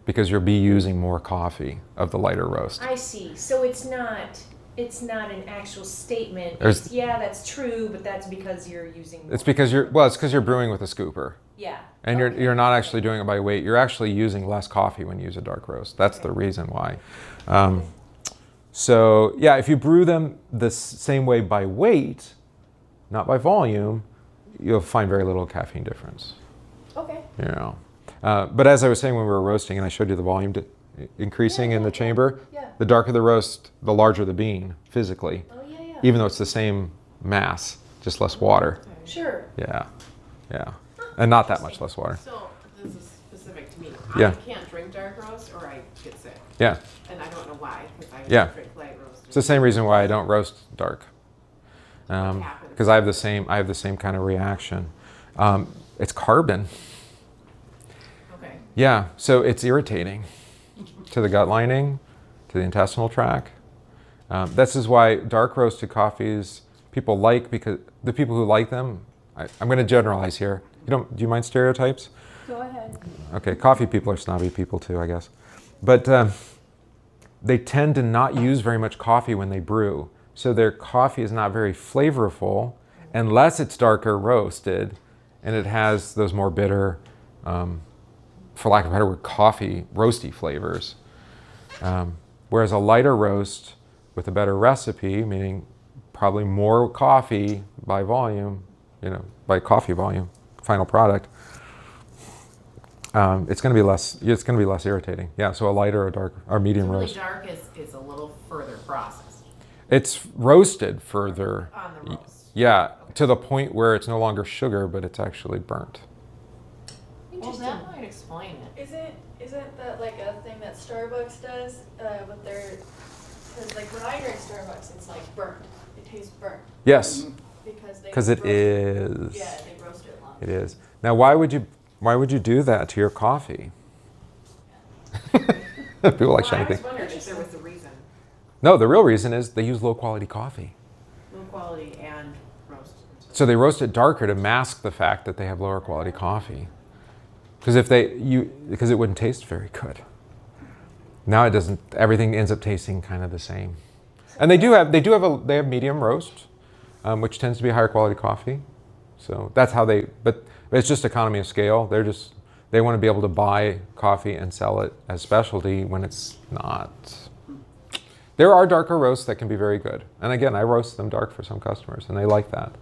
because you'll be using more coffee of the lighter roast. I see. So it's not an actual statement. Yeah, that's true, but that's because you're using more. It's because you're brewing with a scooper. Yeah. And you're not actually doing it by weight. You're actually using less coffee when you use a dark roast. That's the reason why. So yeah, if you brew them the same way by weight, not by volume, you'll find very little caffeine difference. Okay. You know. But as I was saying when we were roasting, and I showed you the volume increasing in the chamber, the darker the roast, the larger the bean physically. Oh yeah. Even though it's the same mass, just less water. Sure. Yeah. And not that much less water. So this is specific to me. Yeah. I can't drink dark roast or I get sick. Yeah. And I don't know why, because I drink light roast. It's the same reason why I don't roast dark. Because I have the same kind of reaction. It's carbon. Okay. Yeah, so it's irritating to the gut lining, to the intestinal tract. This is why dark roasted coffees people like, because the people who like them, I'm going to generalize here. Do you mind stereotypes? Go ahead. Okay, coffee people are snobby people too, I guess. But they tend to not use very much coffee when they brew. So their coffee is not very flavorful unless it's darker roasted and it has those more bitter, for lack of a better word, coffee roasty flavors. Whereas a lighter roast with a better recipe, meaning probably more coffee by volume, by coffee volume, final product, it's going to be less irritating. Yeah, so a lighter or dark or medium So really roast. dark is a little further processed It's roasted further. on the roast. Yeah, to the point where it's no longer sugar, but it's actually burnt. Well, that might explain it. Isn't that like a thing that Starbucks does with their? Because like when I drink Starbucks, it's like burnt. It tastes burnt Yes, because it is. Yeah, they roast it long. It is. Now, why would you do that to your coffee? People like shiny I was things. wondering if there was a reason. No, the real reason is they use low quality coffee. Low quality and roast. So they roast it darker to mask the fact that they have lower quality coffee. Because because it wouldn't taste very good. Now it doesn't. Everything ends up tasting kind of the same. And they have medium roast, which tends to be higher quality coffee. So that's how but it's just economy of scale. They want to be able to buy coffee and sell it as specialty when it's not. There are darker roasts that can be very good. And again, I roast them dark for some customers and they like that.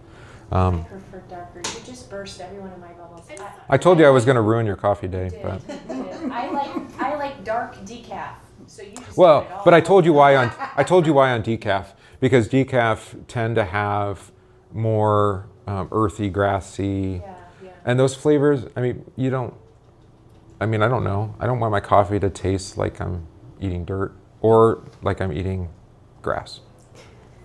I prefer darker. You just burst every one of my bubbles. I told you I was going to ruin your coffee day, but. I like dark decaf. So you just Well, put it all but I told you why on decaf, because decaf tend to have more earthy, grassy, Yeah. and those flavors. I don't know. I don't want my coffee to taste like I'm eating dirt or like I'm eating grass.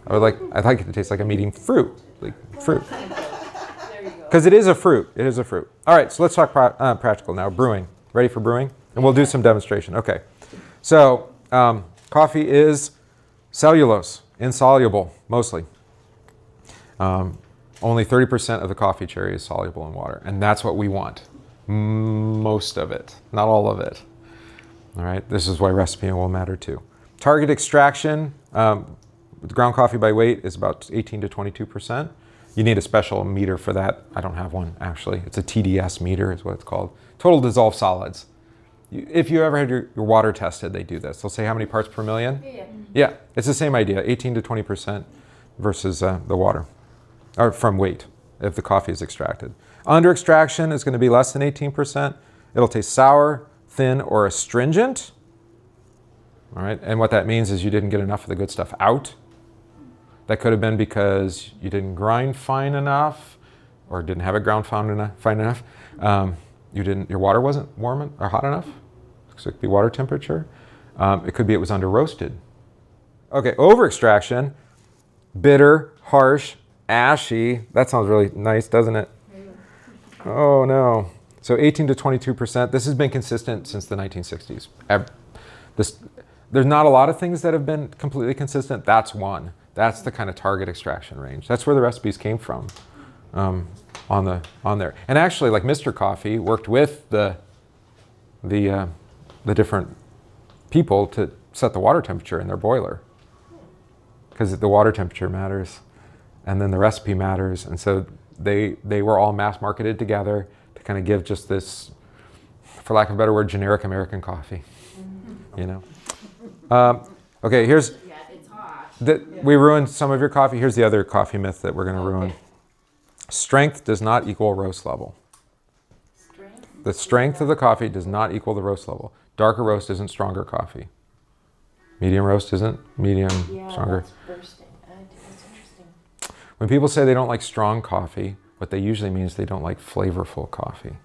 I'd like it to taste like I'm eating fruit, There you go. because it is a fruit. It is a fruit. All right, so let's talk practical now. Brewing. Ready for brewing? And we'll do some demonstration. Okay. So coffee is cellulose, insoluble, mostly. Only 30% of the coffee cherry is soluble in water, and that's what we want. Most of it, not all of it. All right, this is why recipe will matter too. Target extraction, ground coffee by weight is about 18 to 22%. You need a special meter for that. I don't have one, actually. It's a TDS meter is what it's called. Total dissolved solids. If you ever had your water tested, they do this. They'll say how many parts per million. Yeah, it's the same idea, 18 to 20% versus the water, or from weight, if the coffee is extracted. Under extraction is going to be less than 18%. It'll taste sour, thin, or astringent. All right, and what that means is you didn't get enough of the good stuff out. That could have been because you didn't grind fine enough, or didn't have it ground fine enough. Your water wasn't warm or hot enough. So it could be water temperature. It could be it was under roasted. Okay, over extraction, bitter, harsh, ashy. That sounds really nice, doesn't it? Oh no. So 18 to 22%. This has been consistent since the 1960s. There's not a lot of things that have been completely consistent. That's one. That's the kind of target extraction range. That's where the recipes came from on there. And actually, like Mr. Coffee worked with the different people to set the water temperature in their boiler, because the water temperature matters, and then the recipe matters, and so they were all mass marketed together to kind of give just this, for lack of a better word, generic American coffee. You know. Okay, here's. Yeah, it's hot. We ruined some of your coffee. Here's the other coffee myth that we're going to ruin. Strength does not equal roast level. The strength of the coffee does not equal the roast level. Darker roast isn't stronger coffee. Medium roast isn't medium stronger. That's bursting. That's interesting. When people say they don't like strong coffee, what they usually mean is they don't like flavorful coffee.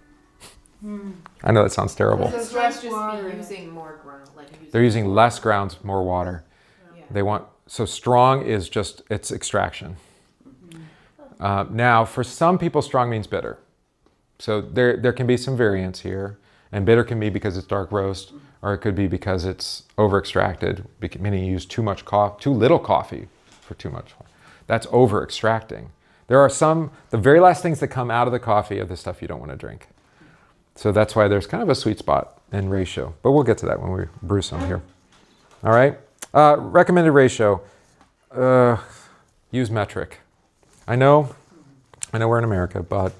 I know that sounds terrible. So it's less just be using more ground. They're using less grounds, more water. Yeah. They want, so strong is just, it's extraction. Now, for some people, strong means bitter. So there can be some variance here. And bitter can be because it's dark roast, or it could be because it's over extracted, meaning you use too little coffee for too much. That's over extracting. There are some, the very last things that come out of the coffee are the stuff you don't want to drink. So that's why there's kind of a sweet spot in ratio. But we'll get to that when we brew some here. All right. Recommended ratio. Use metric. I know we're in America, but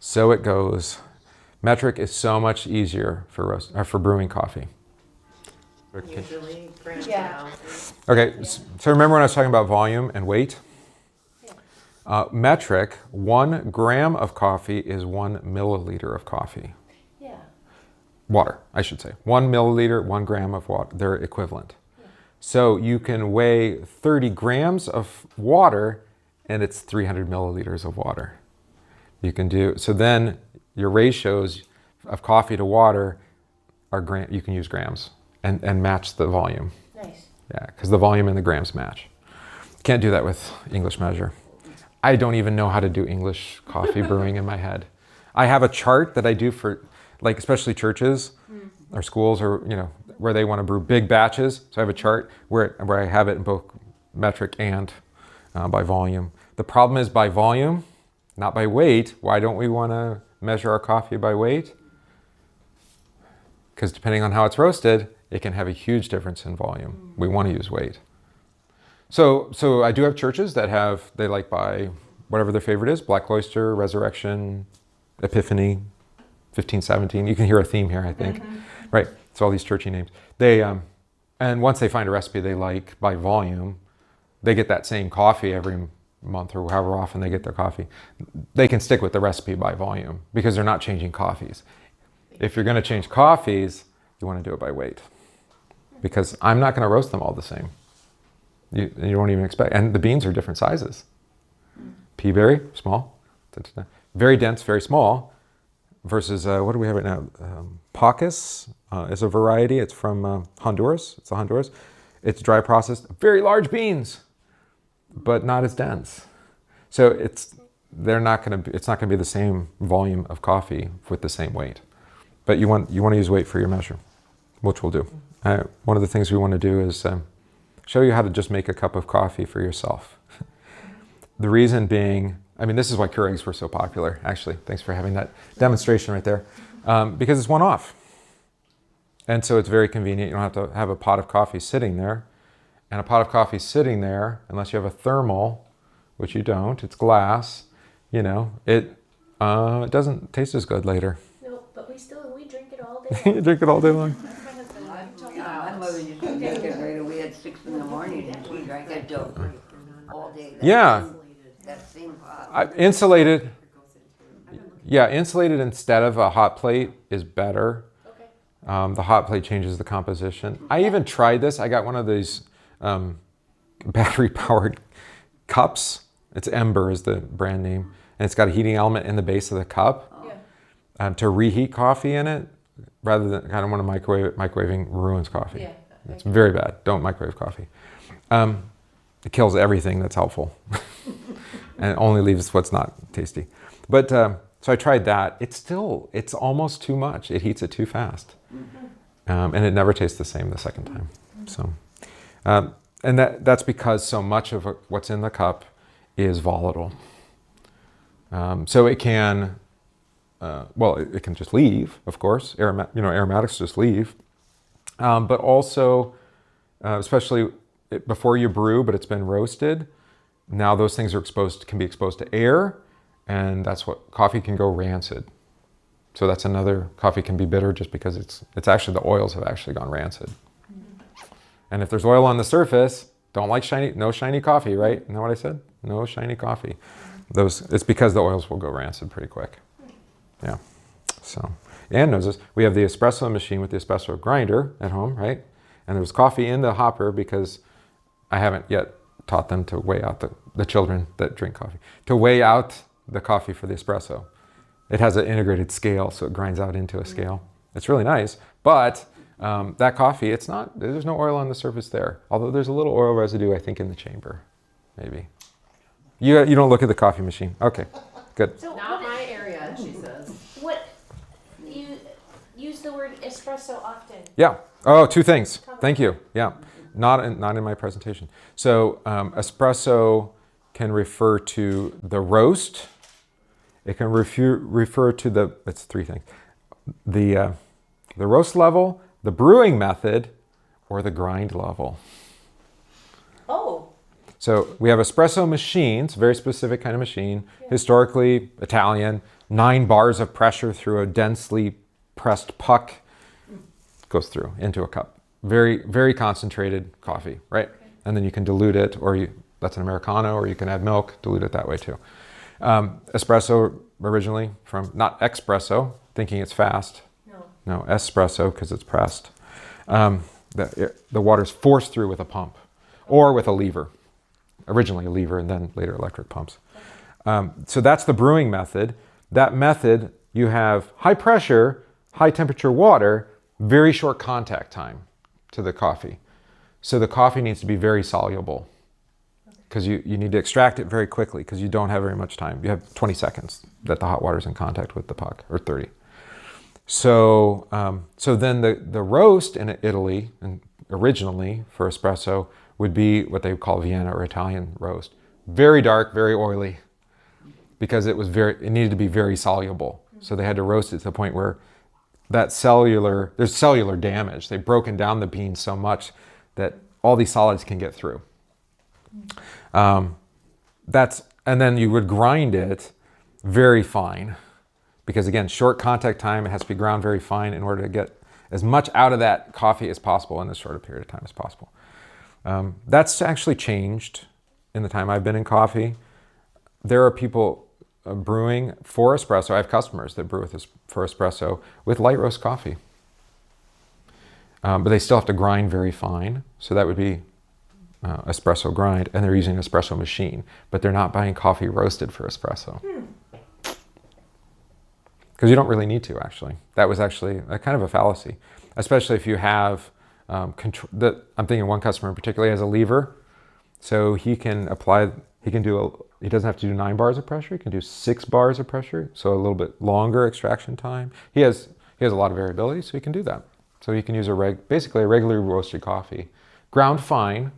so it goes. Metric is so much easier for brewing coffee. Usually grams Yeah. out. Okay, so remember when I was talking about volume and weight? Metric, 1 gram of coffee is 1 milliliter of coffee. Yeah. Water, I should say. 1 milliliter, 1 gram of water, they're equivalent. Yeah. So you can weigh 30 grams of water and it's 300 milliliters of water. You can do, so then your ratios of coffee to water are you can use grams and match the volume. Nice. Yeah, because the volume and the grams match. Can't do that with English measure. I don't even know how to do English coffee brewing in my head. I have a chart that I do for, like, especially churches or schools, or, you know, where they want to brew big batches. So I have a chart where I have it in both metric and by volume. The problem is by volume, not by weight. Why don't we want to measure our coffee by weight? Because depending on how it's roasted, it can have a huge difference in volume. We want to use weight. So I do have churches that they like by whatever their favorite is, Black Cloister, Resurrection, Epiphany, 1517. You can hear a theme here, I think. Right, it's all these churchy names. And once they find a recipe they like by volume, they get that same coffee every month or however often they get their coffee. They can stick with the recipe by volume because they're not changing coffees. If you're going to change coffees, you want to do it by weight, because I'm not going to roast them all the same. You won't even expect, and the beans are different sizes. Pea berry, small, very dense, very small, versus what do we have right now? Pacas is a variety. It's from Honduras. It's Honduras. It's dry processed, very large beans, but not as dense. So it's not going to be the same volume of coffee with the same weight. But you want to use weight for your measure, which we'll do. One of the things we want to do is show you how to just make a cup of coffee for yourself. The reason being, I mean, this is why Keurigs were so popular, actually. Thanks for having that demonstration right there. Because it's one-off. And so it's very convenient. You don't have to have a pot of coffee sitting there. and a pot of coffee sitting there, unless you have a thermal, which you don't, it's glass, you know, it doesn't taste as good later. No, but we drink it all day. You drink it all day long. That's my husband. My mother used to make it right. We had 6 in the morning and she drank it till all day. Yeah. That same pot. Insulated. Yeah, insulated instead of a hot plate is better. Okay. The hot plate changes the composition. I even tried this. I got one of these battery-powered cups. It's Ember is the brand name. And it's got a heating element in the base of the cup to reheat coffee in it, rather than, I don't want to microwaving ruins coffee. Yeah. It's very bad. Don't microwave coffee. It kills everything that's helpful and only leaves what's not tasty. But so I tried that. It's almost too much. It heats it too fast. And it never tastes the same the second time. So, and that's because so much of what's in the cup is volatile. So it can, it can just leave, of course. Aromatics just leave. But also, especially before you brew, but it's been roasted, now those things can be exposed to air, and that's what coffee can go rancid. So that's another, coffee can be bitter just because it's actually, the oils have actually gone rancid. And if there's oil on the surface, don't like no shiny coffee, right? Isn't that what I said? No shiny coffee. It's because the oils will go rancid pretty quick. Yeah. So, Ann knows this. We have the espresso machine with the espresso grinder at home, right? And there's coffee in the hopper because I haven't yet taught them to weigh out the children that drink coffee, to weigh out the coffee for the espresso. It has an integrated scale, so it grinds out into a scale. It's really nice, but that coffee, there's no oil on the surface there. Although there's a little oil residue, I think, in the chamber, maybe. You don't look at the coffee machine. Okay, good. So Not my area, she says. what you use the word espresso often? Yeah. Oh, 2 things. Thank you. Yeah. Not in my presentation. So espresso can refer to the roast. It can refer to it's 3 things. The roast level, the brewing method, or the grind level. Oh. So we have espresso machines, very specific kind of machine, historically Italian, 9 bars of pressure through a densely pressed puck, goes through into a cup. Very, very concentrated coffee, right? Okay. And then you can dilute it, that's an Americano, or you can add milk, dilute it that way too. Espresso originally from, not espresso, thinking it's fast. No, espresso, because it's pressed. The water's forced through with a pump or with a lever. Originally a lever and then later electric pumps. So that's the brewing method. That method, you have high pressure, high temperature water, very short contact time to the coffee. So the coffee needs to be very soluble because you need to extract it very quickly because you don't have very much time. You have 20 seconds that the hot water is in contact with the puck, or 30. So then the roast in Italy, and originally for espresso, would be what they would call Vienna or Italian roast. Very dark, very oily, because it needed to be very soluble. So they had to roast it to the point where there's cellular damage. They've broken down the beans so much that all these solids can get through. And then you would grind it very fine, because again, short contact time, it has to be ground very fine in order to get as much out of that coffee as possible in as short a period of time as possible. That's actually changed in the time I've been in coffee. There are people brewing for espresso. I have customers that brew for espresso with light roast coffee. But they still have to grind very fine. So that would be espresso grind, and they're using an espresso machine, but they're not buying coffee roasted for espresso. Because you don't really need to, actually. That was actually kind of a fallacy, especially if you have I'm thinking one customer in particular has a lever, so he doesn't have to do 9 bars of pressure, he can do 6 bars of pressure, so a little bit longer extraction time. He has a lot of variability, so he can do that. So he can use basically a regular roasted coffee, ground fine,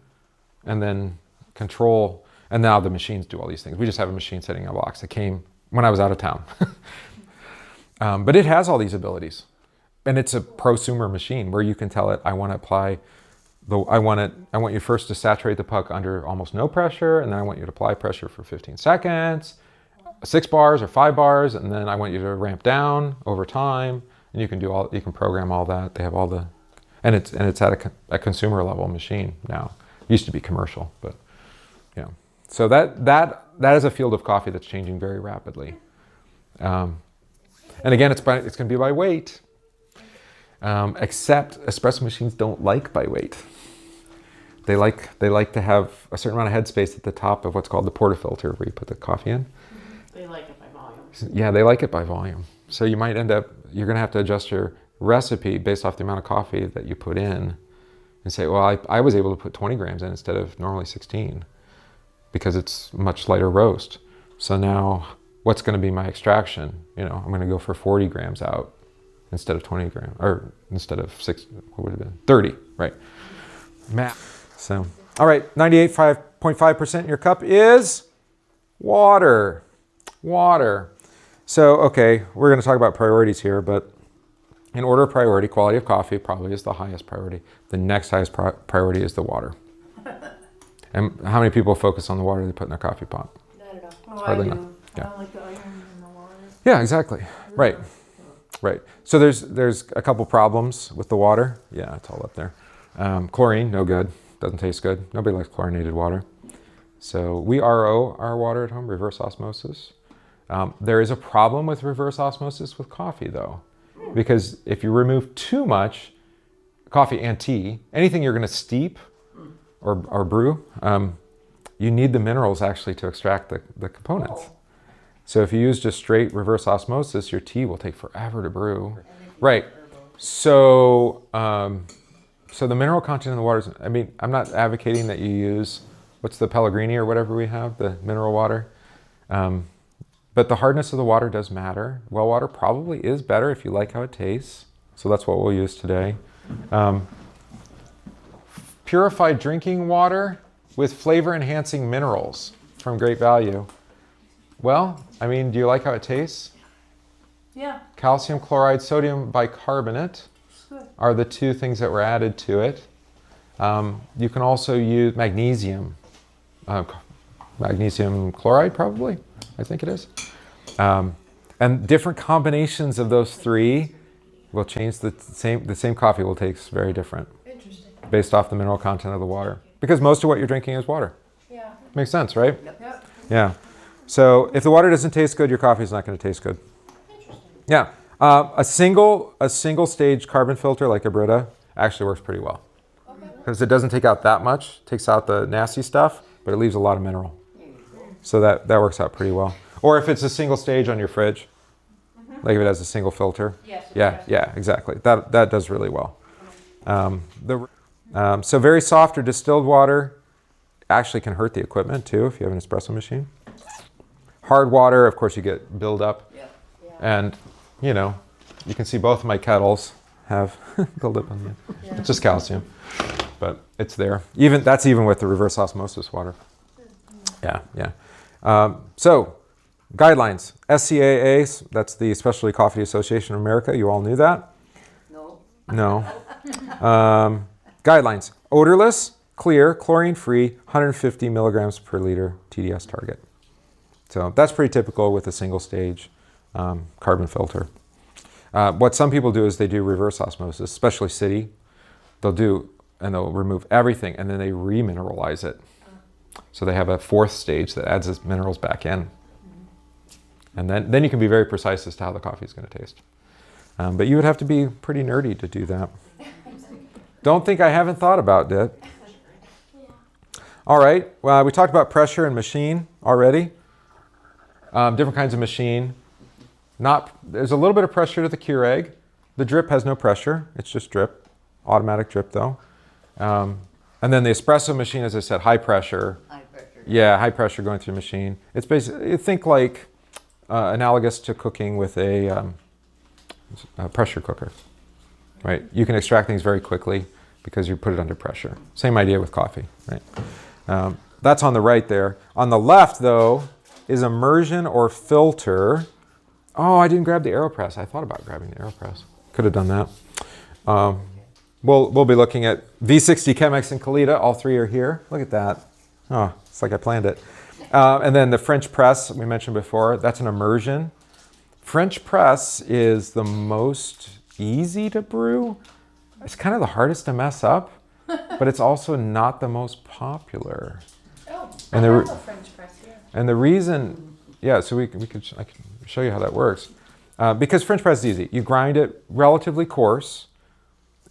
and then control, and now the machines do all these things. We just have a machine sitting in a box that came when I was out of town. But it has all these abilities. And it's a prosumer machine where you can tell it, I want to apply I want you first to saturate the puck under almost no pressure, and then I want you to apply pressure for 15 seconds, 6 bars or 5 bars, and then I want you to ramp down over time. And you can program all that. They have all the, and it's at a consumer level machine now. It used to be commercial, but yeah. So that is a field of coffee that's changing very rapidly. And again, it's going to be by weight. Except espresso machines don't like by weight. They like to have a certain amount of headspace at the top of what's called the portafilter, where you put the coffee in. They like it by volume. Yeah, they like it by volume. So you're going to have to adjust your recipe based off the amount of coffee that you put in, and say, well, I was able to put 20 grams in instead of normally 16, because it's much lighter roast. So now, what's going to be my extraction? I'm going to go for 40 grams out instead of 20 grams, or instead of 30, right? Math. So, all right, 98.5% in your cup is water. Water. So, okay, we're going to talk about priorities here, but in order of priority, quality of coffee probably is the highest priority. The next highest priority is the water. And how many people focus on the water they put in their coffee pot? Not at all. Oh, Hardly I enough. do. Yeah. I don't like the iron in the water. Yeah, exactly. Right. Right. So there's a couple problems with the water. Yeah, it's all up there. Chlorine, no good. Doesn't taste good. Nobody likes chlorinated water. So we RO our water at home, reverse osmosis. There is a problem with reverse osmosis with coffee, though, because if you remove too much coffee and tea, anything you're going to steep or brew, you need the minerals actually to extract the components. So if you use just straight reverse osmosis, your tea will take forever to brew. Right. So so the mineral content in the water is, I'm not advocating that you use, what's the Pellegrini or whatever we have, the mineral water. But the hardness of the water does matter. Well water probably is better if you like how it tastes. So that's what we'll use today. Purified drinking water with flavor enhancing minerals from Great Value. Well, do you like how it tastes? Yeah, Calcium chloride, sodium bicarbonate it's good. are the two things that were added to it. You can also use magnesium. Magnesium chloride, probably, I think it is. And different combinations of those three will change the same coffee will taste very different. Interesting. Based off the mineral content of the water. Because most of what you're drinking is water. Yeah. Makes sense, right? Yep. Yeah. So if the water doesn't taste good, your coffee's not going to taste good. Yeah. A single stage carbon filter like a Brita actually works pretty well. Okay. Because it doesn't take out that much, takes out the nasty stuff, but it leaves a lot of mineral. So that works out pretty well. Or if it's a single stage on your fridge, like if it has a single filter. Yes. Yeah, exactly. That does really well. So very soft or distilled water actually can hurt the equipment too if you have an espresso machine. Hard water, of course, you get buildup. Yeah. And, you can see both of my kettles have buildup on the end. Yeah. It's just calcium, but it's there. That's even with the reverse osmosis water. Yeah. So, guidelines. SCAA, that's the Specialty Coffee Association of America. You all knew that? No. No. Guidelines. Odorless, clear, chlorine-free, 150 milligrams per liter TDS target. So that's pretty typical with a single stage carbon filter. What some people do is they do reverse osmosis, especially city. They'll remove everything and then they remineralize it. So they have a fourth stage that adds its minerals back in. And then you can be very precise as to how the coffee is going to taste. But you would have to be pretty nerdy to do that. Don't think I haven't thought about it. All right, well, we talked about pressure and machine already. Different kinds of machine. There's a little bit of pressure to the Keurig. The drip has no pressure. It's just drip. Automatic drip, though. And then the espresso machine, as I said, high pressure. High pressure. Yeah, high pressure going through the machine. It's basically, think like analogous to cooking with a pressure cooker, right? You can extract things very quickly because you put it under pressure. Same idea with coffee, right? That's on the right there. On the left, though, is immersion or filter. Oh, I didn't grab the AeroPress. I thought about grabbing the AeroPress. Could have done that. we'll be looking at V60 Chemex and Kalita. All three are here. Look at that. Oh, it's like I planned it. And then the French press we mentioned before, that's an immersion. French press is the most easy to brew. It's kind of the hardest to mess up, but it's also not the most popular. Oh, And I the have a French press here. And the reason, yeah, so I could show you how that works. Because French press is easy. You grind it relatively coarse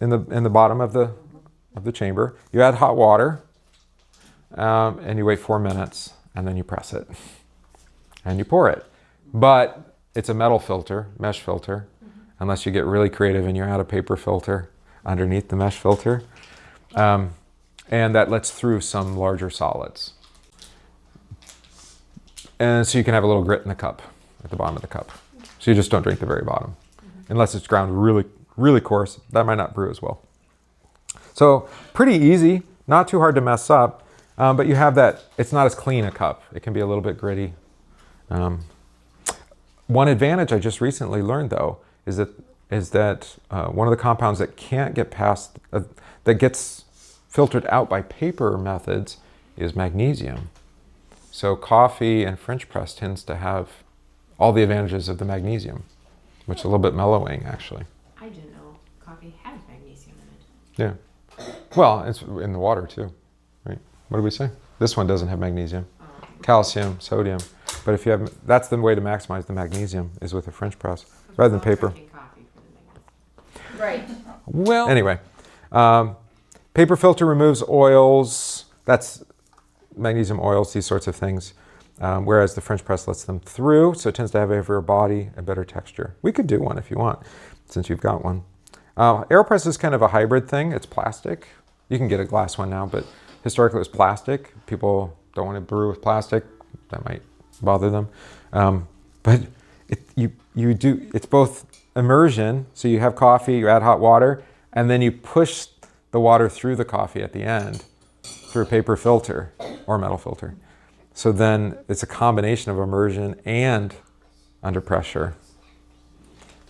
in the bottom of the chamber. You add hot water, and you wait 4 minutes, and then you press it, and you pour it. But it's a metal filter, mesh filter, unless you get really creative and you add a paper filter underneath the mesh filter. And that lets through some larger solids. And so you can have a little grit in the cup, at the bottom of the cup. So you just don't drink the very bottom. Unless it's ground really, really coarse, that might not brew as well. So pretty easy, not too hard to mess up, but you have that, it's not as clean a cup. It can be a little bit gritty. One advantage I just recently learned though, is that one of the compounds that can't get past, that gets filtered out by paper methods is magnesium. So coffee and French press tends to have all the advantages of the magnesium, which is a little bit mellowing actually. I didn't know coffee had magnesium in it. Yeah. Well, it's in the water too, right? What did we say? This one doesn't have magnesium. Calcium, sodium. But if you have, that's the way to maximize the magnesium is with a French press rather than paper. Drinking coffee for the magnesium. Right. Well, anyway, paper filter removes oils. That's magnesium oils, these sorts of things. Whereas the French press lets them through, so it tends to have a heavier body, a better texture. We could do one if you want, since you've got one. AeroPress is kind of a hybrid thing. It's plastic. You can get a glass one now, but historically it was plastic. People don't want to brew with plastic. That might bother them. But it's both immersion, so you have coffee, you add hot water, and then you push the water through the coffee at the end through a paper filter or metal filter. So then it's a combination of immersion and under pressure.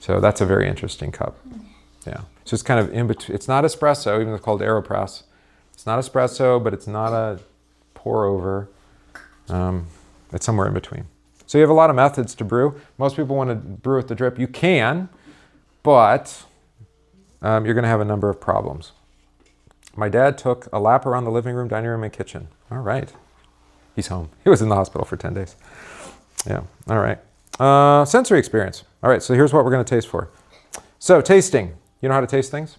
So that's a very interesting cup. Yeah. So it's kind of in between. It's not espresso, even though it's called AeroPress. It's not espresso, but it's not a pour over. It's somewhere in between. So you have a lot of methods to brew. Most people want to brew with the drip. You can, but you're going to have a number of problems. My dad took a lap around the living room, dining room, and kitchen. All right. He's home. He was in the hospital for 10 days. Yeah. All right. Sensory experience. All right. So here's what we're going to taste for. So tasting. You know how to taste things?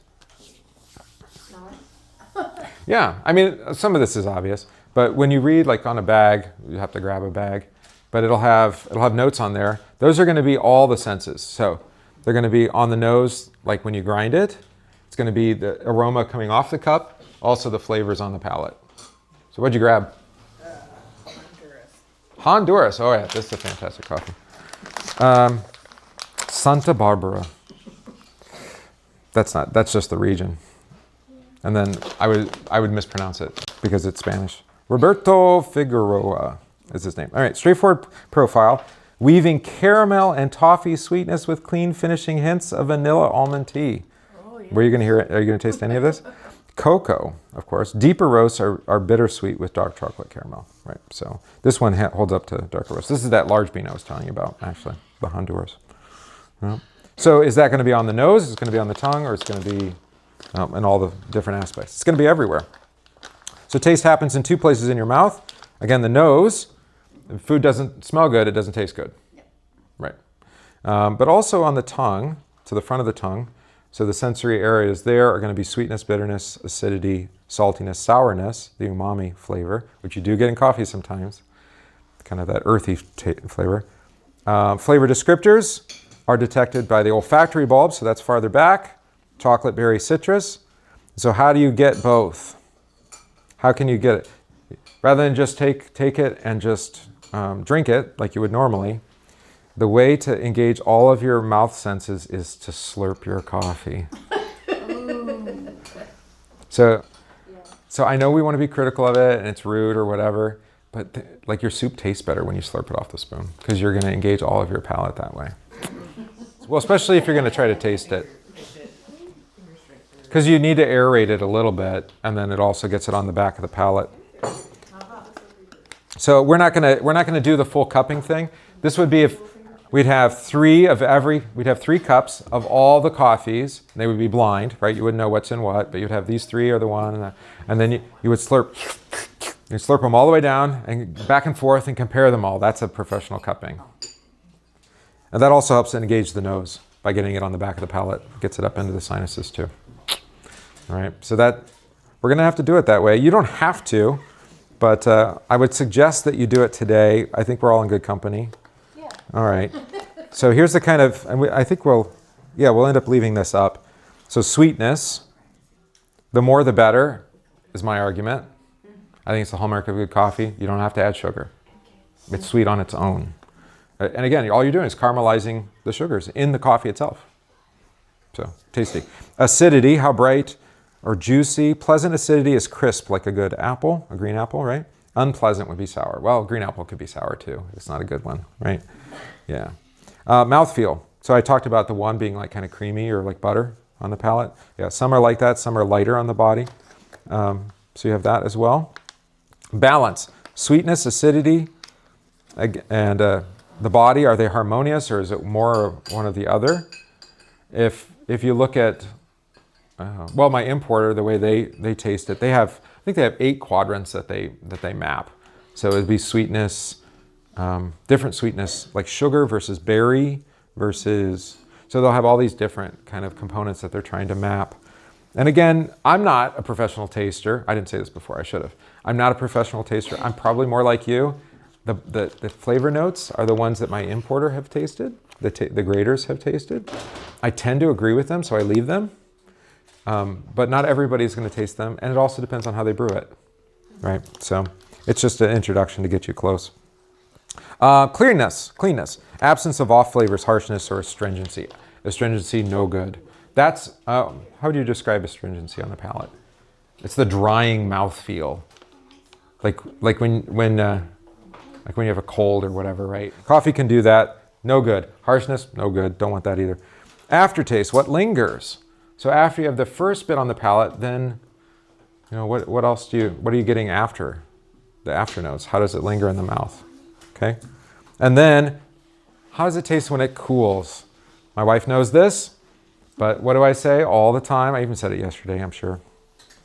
Yeah. I mean, some of this is obvious, but when you read like on a bag, you have to grab a bag, but it'll have notes on there. Those are going to be all the senses. So they're going to be on the nose, like when you grind it. It's going to be the aroma coming off the cup, also the flavors on the palate. So what'd you grab? Honduras. Oh yeah, this is a fantastic coffee. Santa Barbara. That's just the region. And then I would mispronounce it because it's Spanish. Roberto Figueroa is his name. All right, straightforward profile. Weaving caramel and toffee sweetness with clean finishing hints of vanilla almond tea. Oh, yeah. Were you going to hear it? Are you going to taste any of this? Cocoa, of course. Deeper roasts are bittersweet with dark chocolate caramel, right? So this one holds up to darker roast. This is that large bean I was telling you about, actually, the Honduras. Yeah. So is that going to be on the nose? Is it going to be on the tongue? Or it's going to be in all the different aspects? It's going to be everywhere. So taste happens in two places in your mouth. Again, the nose. If food doesn't smell good, it doesn't taste good. Yep. Right. But also on the tongue, to the front of the tongue. So the sensory areas there are going to be sweetness, bitterness, acidity, saltiness, sourness, the umami flavor, which you do get in coffee sometimes, kind of that earthy flavor. Flavor descriptors are detected by the olfactory bulb, so that's farther back, chocolate, berry, citrus. So how do you get both? How can you get it? Rather than just take it and just drink it like you would normally, the way to engage all of your mouth senses is to slurp your coffee. So I know we want to be critical of it and it's rude or whatever, but like your soup tastes better when you slurp it off the spoon because you're going to engage all of your palate that way. Well, especially if you're going to try to taste it. Because you need to aerate it a little bit, and then it also gets it on the back of the palate. So we're not gonna do the full cupping thing. This would be if we'd have three cups of all the coffees. They would be blind, right? You wouldn't know what's in what, but you'd have these three or the one, and then you would slurp. You slurp them all the way down and back and forth and compare them all. That's a professional cupping. And that also helps to engage the nose by getting it on the back of the palate. Gets it up into the sinuses too. All right, so we're gonna have to do it that way. You don't have to, but I would suggest that you do it today. I think we're all in good company. Yeah. All right. So here's the kind of, and I think we'll end up leaving this up. So sweetness, the more the better, is my argument. I think it's the hallmark of good coffee. You don't have to add sugar. It's sweet on its own. And again, all you're doing is caramelizing the sugars in the coffee itself. So tasty. Acidity, how bright or juicy. Pleasant acidity is crisp, like a good apple, a green apple, right? Unpleasant would be sour. Well, green apple could be sour too. It's not a good one, right? Yeah. Mouthfeel. So I talked about the one being like kind of creamy or like butter on the palate. Yeah, some are like that. Some are lighter on the body. So you have that as well. Balance. Sweetness, acidity, and the body. Are they harmonious, or is it more one or the other? If you look at, well, my importer, the way they taste it, I think they have 8 quadrants that they map. So it'd be sweetness, different sweetness, like sugar versus berry versus, so they'll have all these different kind of components that they're trying to map. And again, I'm not a professional taster. I didn't say this before, I should have. I'm not a professional taster. I'm probably more like you. The flavor notes are the ones that my importer have tasted, the graders have tasted. I tend to agree with them, so I leave them. But not everybody's going to taste them, and it also depends on how they brew it, right? So it's just an introduction to get you close. Cleanness, absence of off flavors, harshness, or astringency. Astringency, no good. That's, how would you describe astringency on the palate? It's the drying mouthfeel, like when you have a cold or whatever, right? Coffee can do that. No good. Harshness, no good. Don't want that either. Aftertaste, what lingers? So after you have the first bit on the palate, then, what else what are you getting after the after notes? How does it linger in the mouth? Okay. And then, how does it taste when it cools? My wife knows this, but what do I say all the time? I even said it yesterday, I'm sure.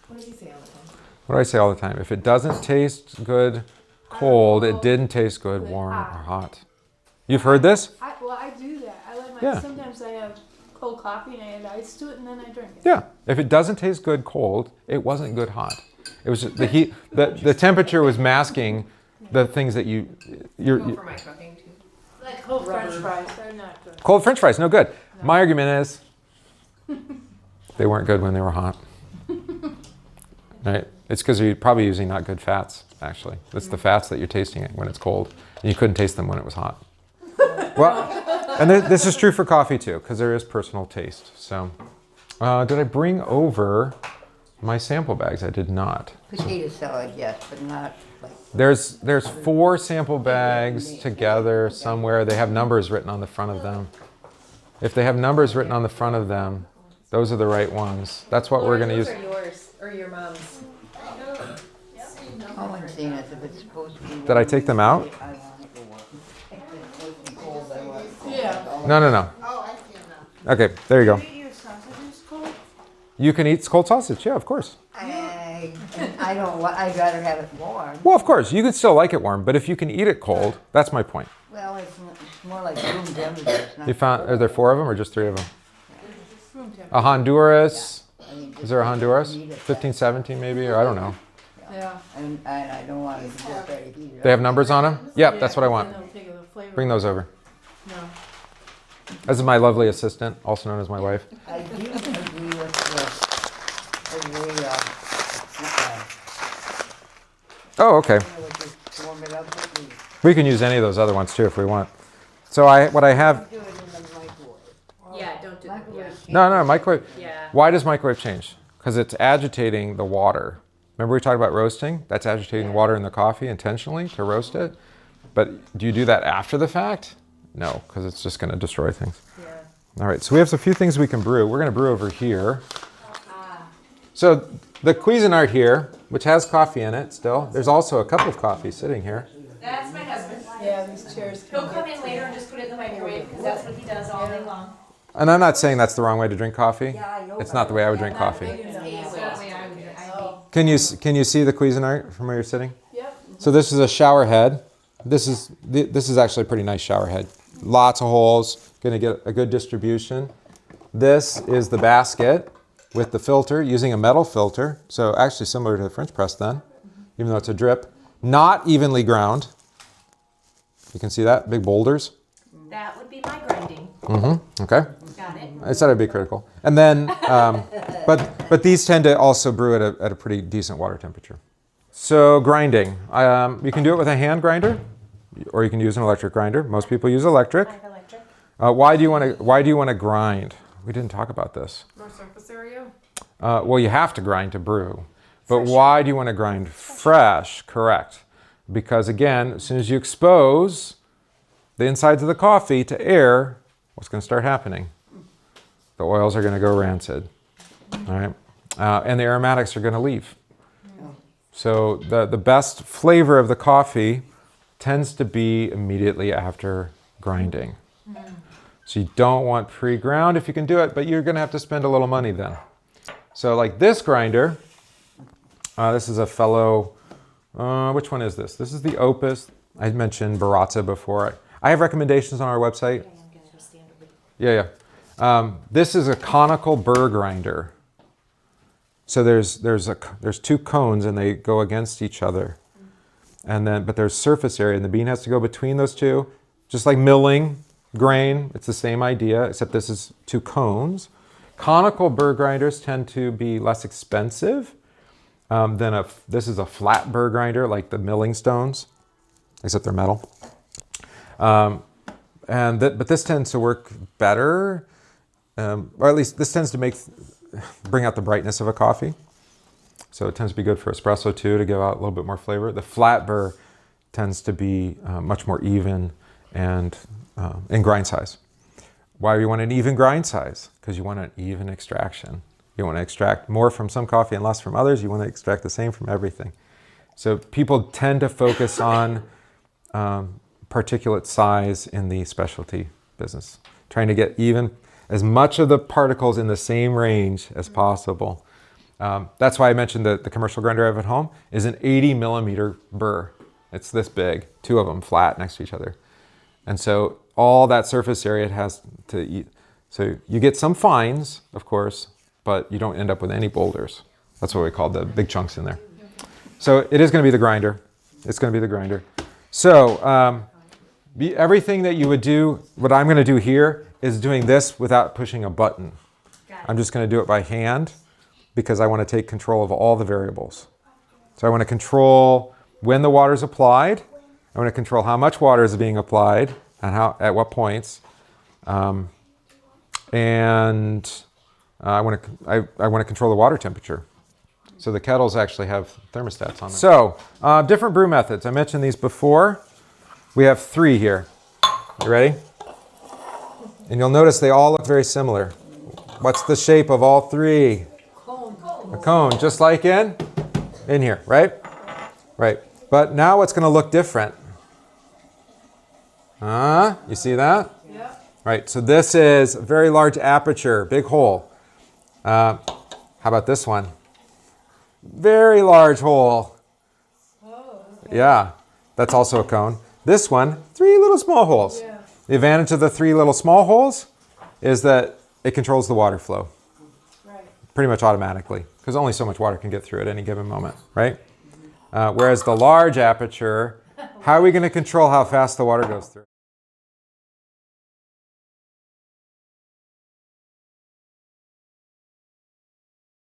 What does he say all the time? What do I say all the time? If it doesn't taste good cold, it didn't taste good warm or hot. You've heard this? I do that. I let Yeah. Sometimes I have cold coffee and I add ice to it and then I drink it. Yeah. If it doesn't taste good cold, it wasn't good hot. It was just the heat. The temperature was masking the things that Go for my cooking too. Like cold French fries, they're not good. Cold French fries, no good. No. My argument is they weren't good when they were hot. Right? It's because you're probably using not good fats, actually. It's the fats that you're tasting it when it's cold. And you couldn't taste them when it was hot. Well, and this is true for coffee too, because there is personal taste. So, did I bring over my sample bags? I did not. Potato salad, yes, but not like. There's 4 sample bags together somewhere. They have numbers written on the front of them. If they have numbers written on the front of them, those are the right ones. That's what we're going to use. Those are yours, or your mom's. All I'm saying is if it's supposed to be. Did I take them out? I want it to work. If it's supposed to be cold, I want it cold. Yeah. No. Oh, I see them now. Okay, there you go. Do you eat your sausages cold? You can eat cold sausage, yeah, of course. I don't. I'd rather have it warm. Well, of course, you can still like it warm, but if you can eat it cold, that's my point. Well, it's more like room temperature. It's not You found, are there 4 of them or just 3 of them? Room temperature. A Honduras, I mean, is there a Honduras? Need it 15, 17 maybe, or I don't know. Yeah. And I don't want it to get ready to heat it They have up. numbers on them? Yep, that's what I want. Then they'll take the flavor. Bring those over. No. This is my lovely assistant, also known as my wife. I do agree with the way, Oh, okay. just warm it up with the, We can use any of those other ones too if we want. So what I have, do it in the microwave. Yeah, don't do that. Yeah. Microwave. no, microwave. Yeah. Why does microwave change? Because it's agitating the water. Remember we talked about roasting? That's agitating the water in the coffee intentionally to roast it. But do you do that after the fact? No, because it's just going to destroy things. Yeah. All right, so we have a few things we can brew. We're going to brew over here. So the Cuisinart here, which has coffee in it still, there's also a cup of coffee sitting here. That's my husband. Yeah, these chairs. He'll come in later and just put it in the microwave because that's what he does all day long. And I'm not saying that's the wrong way to drink coffee. Yeah, I know. It's not the way I would drink coffee. Oh. Can you see the Cuisinart from where you're sitting? Yep. So this is a shower head. This is actually a pretty nice shower head. Lots of holes, gonna get a good distribution. This is the basket with the filter, using a metal filter. So actually similar to the French press then, even though it's a drip. Not evenly ground. You can see that, big boulders. That would be my grinding. Okay. Got it. I said I'd be critical. And then, but these tend to also brew at a pretty decent water temperature. So grinding, you can do it with a hand grinder, or you can use an electric grinder. Most people use electric. I have electric. Why do you want to grind? We didn't talk about this. More surface area? Well, you have to grind to brew, but why do you want to grind fresh? Correct, because again, as soon as you expose the insides of the coffee to air, what's going to start happening? The oils are going to go rancid, all right, and the aromatics are going to leave. So the best flavor of the coffee tends to be immediately after grinding. So you don't want pre-ground if you can do it, but you're going to have to spend a little money then. So like this grinder, this is a fellow, which one is this? This is the Opus. I mentioned Baratza before. I have recommendations on our website. Yeah. This is a conical burr grinder. So there's two cones and they go against each other. But there's surface area and the bean has to go between those two, just like milling grain. It's the same idea, except this is two cones. Conical burr grinders tend to be less expensive than this is a flat burr grinder like the milling stones, except they're metal. But this tends to work better, or at least this tends to bring out the brightness of a coffee. So it tends to be good for espresso too, to give out a little bit more flavor. The flat burr tends to be much more even and in grind size. Why do you want an even grind size? Because you want an even extraction. You want to extract more from some coffee and less from others. You want to extract the same from everything. So people tend to focus on particulate size in the specialty business, trying to get even as much of the particles in the same range as possible. That's why I mentioned that the commercial grinder I have at home is an 80 millimeter burr. It's this big, two of them flat next to each other. And so all that surface area it has to eat. So you get some fines, of course, but you don't end up with any boulders. That's what we call the big chunks in there. So it is going to be the grinder. It's going to be the grinder. So everything that you would do, what I'm going to do here is doing this without pushing a button. I'm just going to do it by hand because I want to take control of all the variables. So I want to control when the water is applied. I want to control how much water is being applied and at what points. I want to control the water temperature. So the kettles actually have thermostats on them. So different brew methods. I mentioned these before. We have 3 here. You ready? And you'll notice they all look very similar. What's the shape of all 3? A cone, just like in here, right? Right. But now what's going to look different? You see that? Yeah. Right, so this is a very large aperture, big hole. How about this one? Very large hole. Oh. Yeah, that's also a cone. This one, 3 little small holes. Yeah. The advantage of the 3 little small holes is that it controls the water flow Right. pretty much automatically because only so much water can get through at any given moment, right? Whereas the large aperture, how are we going to control how fast the water goes through?